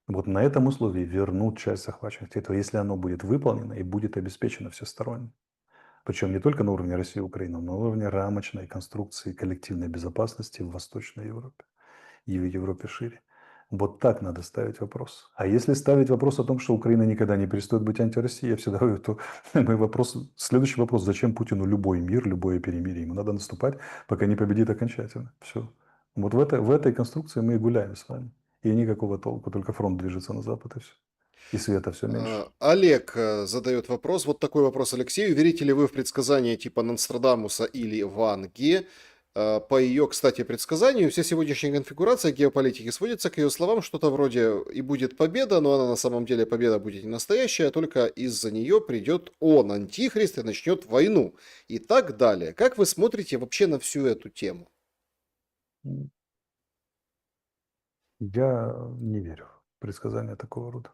Вот на этом условии вернут часть захваченных территорий, если оно будет выполнено и будет обеспечено всесторонне. Причем не только на уровне России и Украины, но на уровне рамочной конструкции коллективной безопасности в Восточной Европе и в Европе шире. Вот так надо ставить вопрос. А если ставить вопрос о том, что Украина никогда не перестает быть антироссией, я всегда говорю, то следующий вопрос, зачем Путину любой мир, любое перемирие? Ему надо наступать, пока не победит окончательно. Все. Вот в этой конструкции мы и гуляем с вами. И никакого толку, только фронт движется на запад и все. И света все меньше. Олег задает вопрос, вот такой вопрос Алексею. Верите ли вы в предсказания типа Нострадамуса или Ванги? По ее, кстати, предсказанию, вся сегодняшняя конфигурация геополитики сводится к ее словам, что-то вроде «и будет победа», но она на самом деле победа будет не настоящая, а только из-за нее придет он, антихрист, и начнет войну. И так далее. Как вы смотрите вообще на всю эту тему? Я не верю в предсказания такого рода.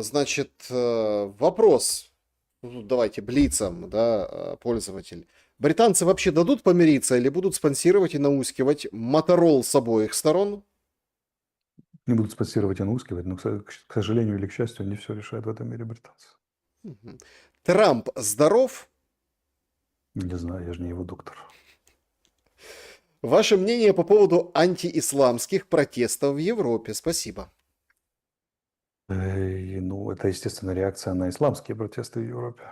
Значит, вопрос. Ну, давайте, блицом, да, пользователь. Британцы вообще дадут помириться или будут спонсировать и наускивать Моторол с обоих сторон? Не будут спонсировать и наускивать, но, к сожалению или к счастью, не все решают в этом мире британцы. Мгм. Трамп здоров? Не знаю, я же не его доктор. Ваше мнение по поводу антиисламских протестов в Европе? Спасибо. Ну, это, естественно, реакция на исламские протесты в Европе.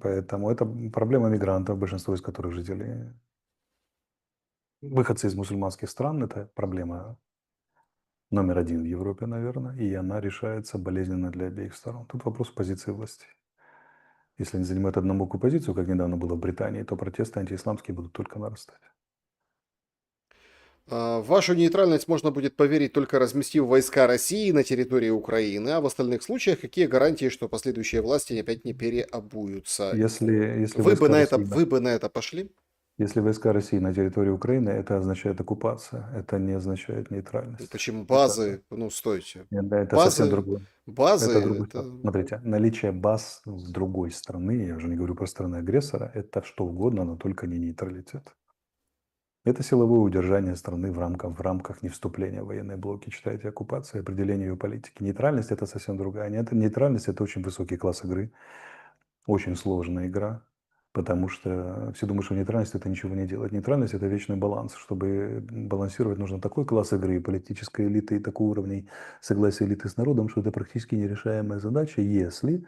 Поэтому это проблема мигрантов, большинство из которых жители, выходцы из мусульманских стран. Это проблема номер один в Европе, наверное, и она решается болезненно для обеих сторон. Тут вопрос позиции властей. Если они занимают однобокую позицию, как недавно было в Британии, то протесты антиисламские будут только нарастать. В вашу нейтральность можно будет поверить, только разместив войска России на территории Украины, а в остальных случаях какие гарантии, что последующие власти опять не переобуются? Если войска России Вы бы на это пошли? Если войска России на территории Украины, это означает оккупация, это не означает нейтральность. Почему Это, базы? Ну, стойте. это совсем Базы, другое. Это базы, другой это... факт. Смотрите, наличие баз с другой страны, я уже не говорю про страны агрессора, это что угодно, но только не нейтралитет. Это силовое удержание страны в рамках не вступления в военные блоки. Читайте оккупация, определение ее политики. Нейтральность это совсем другая. Нейтральность это очень высокий класс игры, очень сложная игра, потому что все думают, что нейтральность это ничего не делать. Нейтральность это вечный баланс. Чтобы балансировать, нужно такой класс игры, политической элиты и такой уровень согласия элиты с народом, что это практически нерешаемая задача, если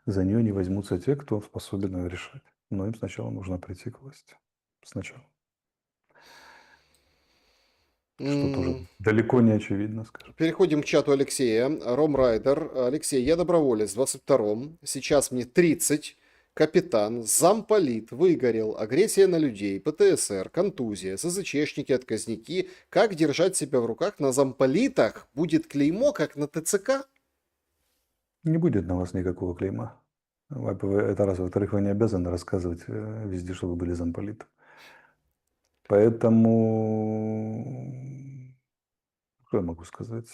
за нее не возьмутся те, кто способен ее решать. Но им сначала нужно прийти к власти. Сначала. Что тоже М, далеко не очевидно, скажем. Переходим к чату Алексея. Ромрайдер. Алексей, я доброволец в 22-м. Сейчас мне 30. Капитан, замполит, выгорел, агрессия на людей, ПТСР, контузия, СЗЧшники, отказники. Как держать себя в руках на замполитах? Будет клеймо, как на ТЦК? Не будет на вас никакого клейма. Это раз. Во-вторых, вы не обязаны рассказывать везде, что вы были замполитом. Поэтому, что я могу сказать?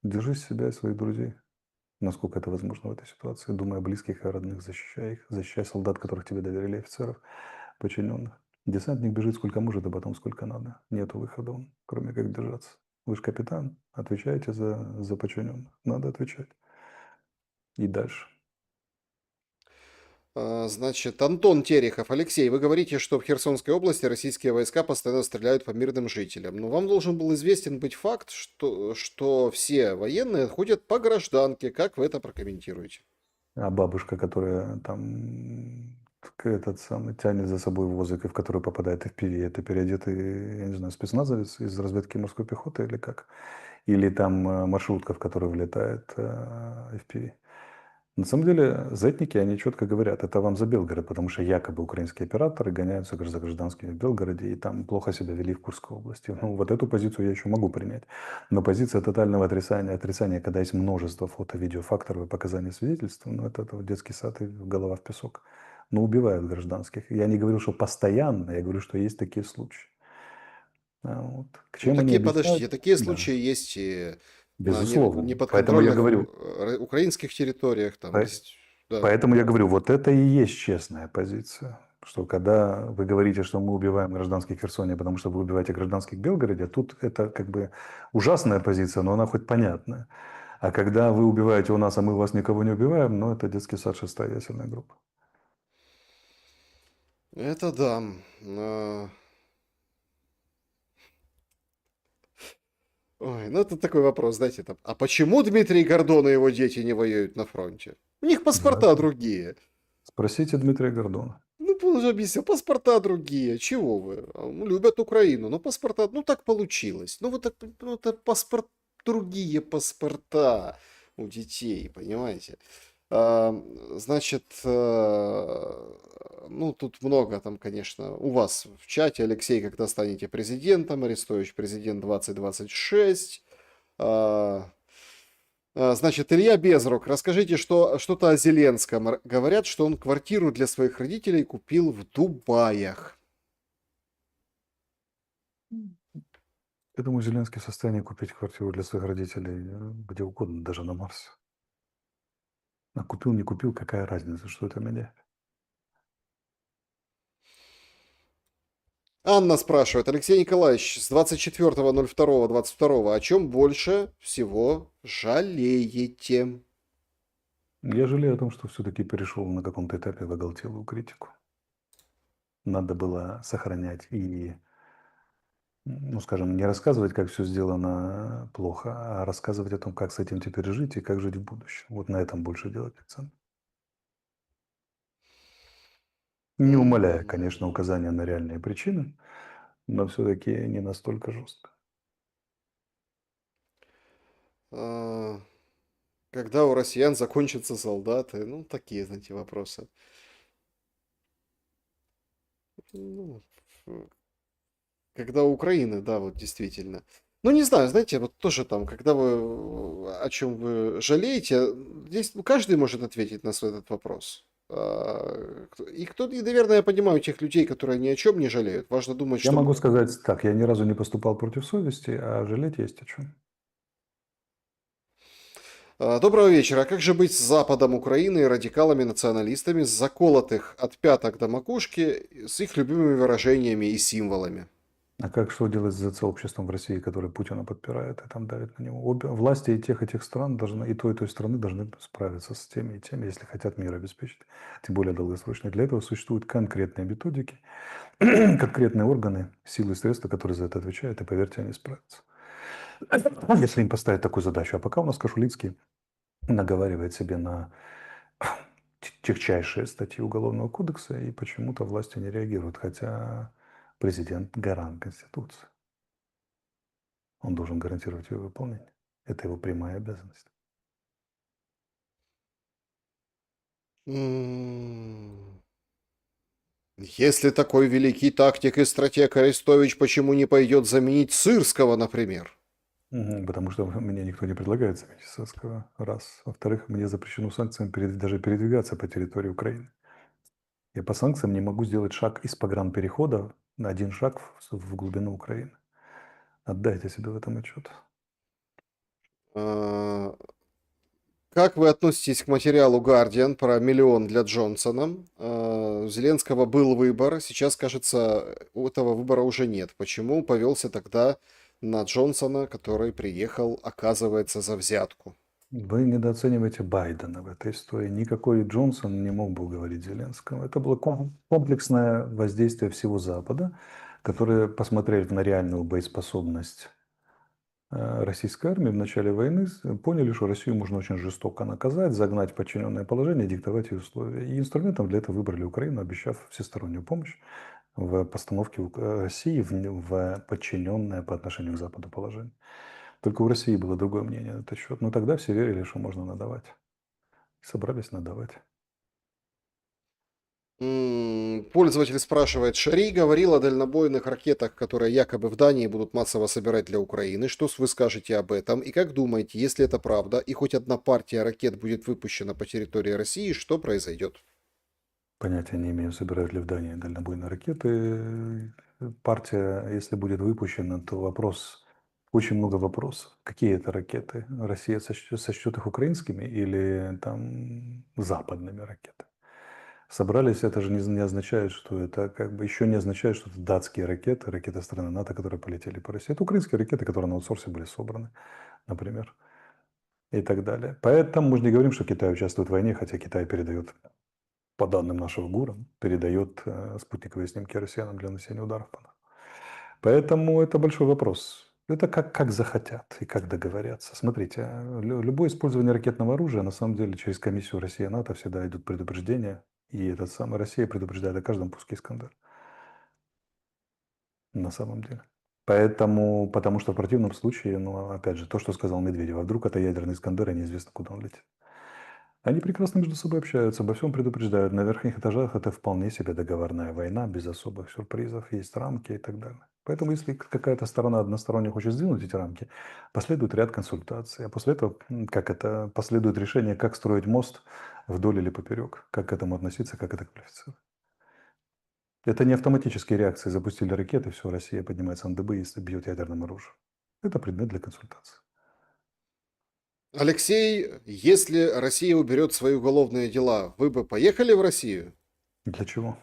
Держи себя и своих друзей, насколько это возможно в этой ситуации. Думай о близких и о родных, защищай их. Защищай солдат, которых тебе доверили, офицеров, подчиненных. Десантник бежит сколько может, а потом сколько надо. Нету выхода, кроме как держаться. Вы же капитан, отвечаете за подчиненных. Надо отвечать. И дальше. Значит, Антон Терехов. Алексей, вы говорите, что в Херсонской области российские войска постоянно стреляют по мирным жителям. Но вам должен был известен быть факт, что все военные ходят по гражданке. Как вы это прокомментируете? А бабушка, которая там этот самый тянет за собой возик, и в который попадает FPV, это переодетый, я не знаю, спецназовец из разведки морской пехоты или как? Или там маршрутка, в которую влетает FPV. На самом деле, зетники, они четко говорят, это вам за Белгород, потому что якобы украинские операторы гоняются за гражданскими в Белгороде и там плохо себя вели в Курской области. Ну, вот эту позицию я еще могу принять. Но позиция тотального отрицания, когда есть множество фото, видео, факторов и показаний свидетельств, ну, это вот детский сад и голова в песок. Но убивают гражданских. Я не говорю, что постоянно, я говорю, что есть такие случаи. Вот. К Ну, чем они такие, объясняют? подождите, такие Да, случаи есть и на безусловно. Поэтому я неподконтрольных говорю, украинских территориях. Там, да. Поэтому я говорю, вот это и есть честная позиция. Что когда вы говорите, что мы убиваем гражданских в Херсоне, потому что вы убиваете гражданских в Белгороде, тут это как бы ужасная позиция, но она хоть понятная. А когда вы убиваете у нас, а мы у вас никого не убиваем, ну это детский сад, шестая ясельная группа. Это да. А, Ой, ну это такой вопрос, знаете, там, а почему Дмитрий Гордон и его дети не воюют на фронте? У них паспорта Знаете, другие. спросите Дмитрия Гордона. Ну, он уже объяснил, паспорта другие. Чего вы? Любят Украину, но паспорта, ну так получилось. Ну, вот так, ну, это другие паспорта у детей, понимаете? А, Значит, ну, тут много там, конечно, у вас в чате, Алексей, когда станете президентом, Арестович, президент 2026. Значит, Илья Безрук, расскажите, что-то о Зеленском. Говорят, что он квартиру для своих родителей купил в Дубаях. Я думаю, Зеленский в состоянии купить квартиру для своих родителей где угодно, даже на Марсе. А купил, не купил, какая разница, что это меняет? Анна спрашивает, Алексей Николаевич, с 24.02.22, о чем больше всего жалеете? Я жалею о том, что все-таки перешел на каком-то этапе в оголтелую критику. Надо было сохранять и, ну, скажем, не рассказывать, как все сделано плохо, а рассказывать о том, как с этим теперь жить и как жить в будущем. Вот на этом больше делать акцент. Не умаляя, конечно, М, указания на реальные причины, но все-таки не настолько жестко. а, Когда у россиян закончатся солдаты? Ну, такие, знаете, вопросы. Ну, когда у Украины, да, вот действительно. Ну, не знаю, знаете, вот тоже там, когда вы о чем вы жалеете, здесь каждый может ответить на свой этот вопрос. И, наверное, я понимаю тех людей, которые ни о чем не жалеют. Важно думать, Я что... могу сказать так, я ни разу не поступал против совести, а жалеть есть о чем. Доброго вечера. А как же быть с Западом Украины и радикалами-националистами, с заколотых от пяток до макушки, с их любимыми выражениями и символами? А как что делать с сообществом в России, которое Путина подпирает и там давит на него? Обе власти и тех стран должны, и той страны должны справиться с теми и теми, если хотят мир обеспечить, тем более долгосрочно. Для этого существуют конкретные методики, конкретные органы, силы и средства, которые за это отвечают, и поверьте, они справятся. Если им поставить такую задачу. А пока у нас Кашулицкий наговаривает себе на техчайшие статьи Уголовного кодекса, и почему-то власти не реагируют, хотя президент гарант Конституции. Он должен гарантировать ее выполнение. Это его прямая обязанность. М, Если такой великий тактик и стратег Арестович, почему не пойдет заменить Сырского, например? Потому что мне никто не предлагает заменить Сырского, раз. Во-вторых, мне запрещено санкциями даже передвигаться по территории Украины. Я по санкциям не могу сделать шаг из погранперехода на один шаг в глубину Украины. Отдайте себе в этом отчет. А, Как вы относитесь к материалу Guardian про миллион для Джонсона? У Зеленского был выбор, сейчас, кажется, у этого выбора уже нет. Почему повелся тогда на Джонсона, который приехал, оказывается, за взятку? Вы недооцениваете Байдена в этой истории. Никакой Джонсон не мог бы уговорить Зеленского. Это было комплексное воздействие всего Запада, которые посмотрели на реальную боеспособность российской армии в начале войны, поняли, что Россию можно очень жестоко наказать, загнать в подчиненное положение, диктовать ей условия. И инструментом для этого выбрали Украину, обещав всестороннюю помощь в постановке России в подчиненное по отношению к Западу положение. Только у России было другое мнение на этот счет. Но тогда все верили, что можно надавать. И собрались надавать. Пользователь спрашивает, Шари говорил о дальнобойных ракетах, которые якобы в Дании будут массово собирать для Украины. Что вы скажете об этом? И как думаете, если это правда, и хоть одна партия ракет будет выпущена по территории России, что произойдет? Понятия не имею, собирают ли в Дании дальнобойные ракеты. Партия, если будет выпущена, то вопрос, очень много вопросов. Какие это ракеты? Россия сочтет их украинскими или там западными ракетами? Собрались, это же не означает, что это как бы еще не означает, что это датские ракеты, ракеты страны НАТО, которые полетели по России. Это украинские ракеты, которые на аутсорсе были собраны, например, и так далее. Поэтому мы же не говорим, что Китай участвует в войне, хотя Китай передает, по данным нашего ГУРа, передает спутниковые снимки россиянам для нанесения ударов по нам. Поэтому это большой вопрос. Это как захотят и как договорятся. Смотрите, любое использование ракетного оружия, на самом деле, через комиссию Россия-НАТО всегда идут предупреждения. И этот самый Россия предупреждает о каждом пуске «Искандер». На самом деле. Поэтому, потому что в противном случае, ну, опять же, то, что сказал Медведев, а вдруг это ядерный «Искандер», и неизвестно, куда он летит. Они прекрасно между собой общаются, обо всем предупреждают. На верхних этажах это вполне себе договорная война, без особых сюрпризов, есть рамки и так далее. Поэтому, если какая-то сторона односторонне хочет сдвинуть эти рамки, последует ряд консультаций, а после этого, как это, последует решение, как строить мост вдоль или поперек, как к этому относиться, как это квалифицировать. Это не автоматические реакции. Запустили ракеты, все, Россия поднимается на дыбы, если бьет ядерным оружием. Это предмет для консультации. Алексей, если Россия уберет свои уголовные дела, вы бы поехали в Россию? Для чего?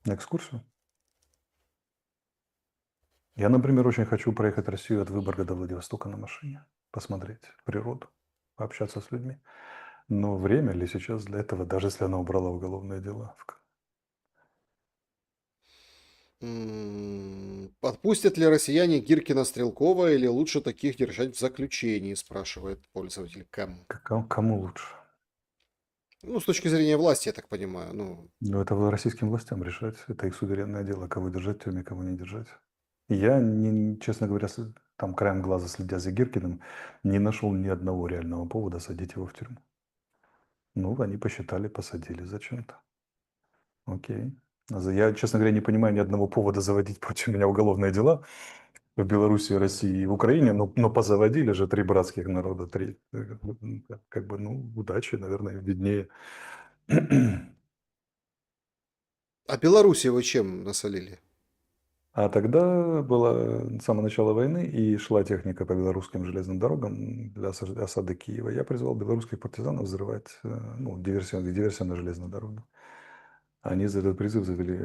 На экскурсию? Я, например, очень хочу проехать Россию от Выборга до Владивостока на машине, посмотреть природу, пообщаться с людьми. Но время ли сейчас для этого, даже если она убрала уголовные дела? Подпустят ли россияне Гиркина-Стрелкова или лучше таких держать в заключении, спрашивает пользователь Кэм. Кому лучше? Ну, с точки зрения власти, я так понимаю. Ну, Ну, это российским властям решать. Это их суверенное дело, кого держать в тюрьме, кого не держать. Я, честно говоря, там краем глаза следя за Гиркиным, не нашел ни одного реального повода садить его в тюрьму. Ну, они посчитали, посадили зачем-то. Окей. Я, честно говоря, не понимаю ни одного повода заводить против меня уголовные дела в Беларуси, России и в Украине, но позаводили же 3 братских народа, 3. Как бы, ну, удачи, наверное, виднее. А Белоруссию вы чем насолили? А тогда было самое начало войны, и шла техника по белорусским железным дорогам для осады Киева. Я призвал белорусских партизанов взрывать, ну, диверсию на железной дороге. Они за этот призыв завели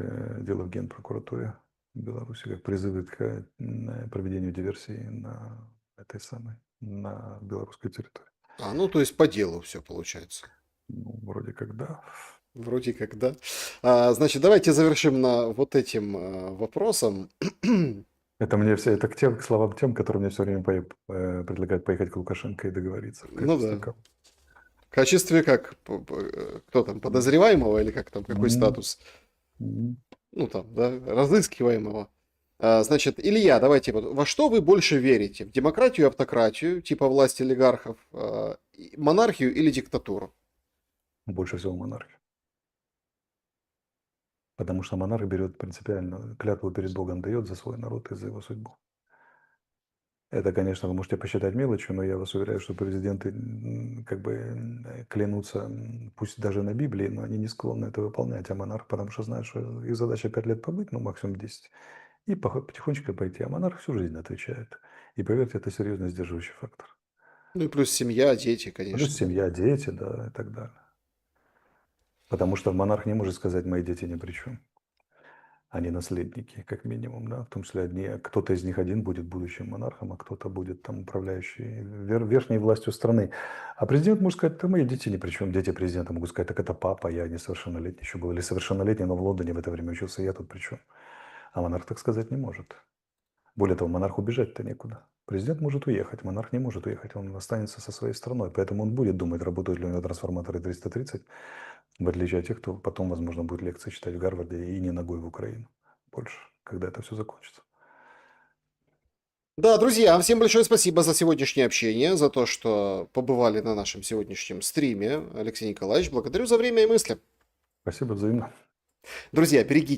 дело в Генпрокуратуре Беларуси, как призывы к проведению диверсии на белорусской территории. Ну то есть по делу все получается. Ну, вроде как да. Вроде как, да. Значит, давайте завершим на вот этим вопросом. Это к словам тем, которые мне все время предлагают поехать к Лукашенко и договориться в Ну качестве да. кого. В качестве как? Кто там, подозреваемого или как там, какой М, статус? м. Ну там, да, разыскиваемого. Значит, Илья, давайте, вот, во что вы больше верите? В демократию и автократию, типа власти олигархов, монархию или диктатуру? Больше всего монархия. Потому что монарх берет принципиально, клятву перед Богом дает за свой народ и за его судьбу. Это, конечно, вы можете посчитать мелочью, но я вас уверяю, что президенты как бы клянутся, пусть даже на Библии, но они не склонны это выполнять, а монарх, потому что знает, что их задача 5 лет побыть, ну максимум 10, и потихонечку пойти, а монарх всю жизнь отвечает. И поверьте, это серьезно сдерживающий фактор. Ну и плюс семья, дети, Плюс конечно. семья, дети, да, и так далее. Потому что монарх не может сказать, мои дети ни при чем. Они наследники, как минимум, да, в том числе кто-то из них один будет будущим монархом, а кто-то будет там управляющий верхней властью страны. А президент может сказать, да мои дети ни при чем, дети президента могут сказать, так это папа, я несовершеннолетний еще был, или совершеннолетний, но в Лондоне в это время учился, я тут при чем. А монарх так сказать не может. Более того, монарху бежать-то некуда. Президент может уехать, монарх не может уехать, он останется со своей страной, поэтому он будет думать, работают ли у него трансформаторы 330, в отличие от тех, кто потом, возможно, будет лекции читать в Гарварде и не ногой в Украину больше, когда это все закончится. Да, друзья, всем большое спасибо за сегодняшнее общение, за то, что побывали на нашем сегодняшнем стриме. Алексей Николаевич, благодарю за время и мысли. Спасибо взаимно. Друзья, берегите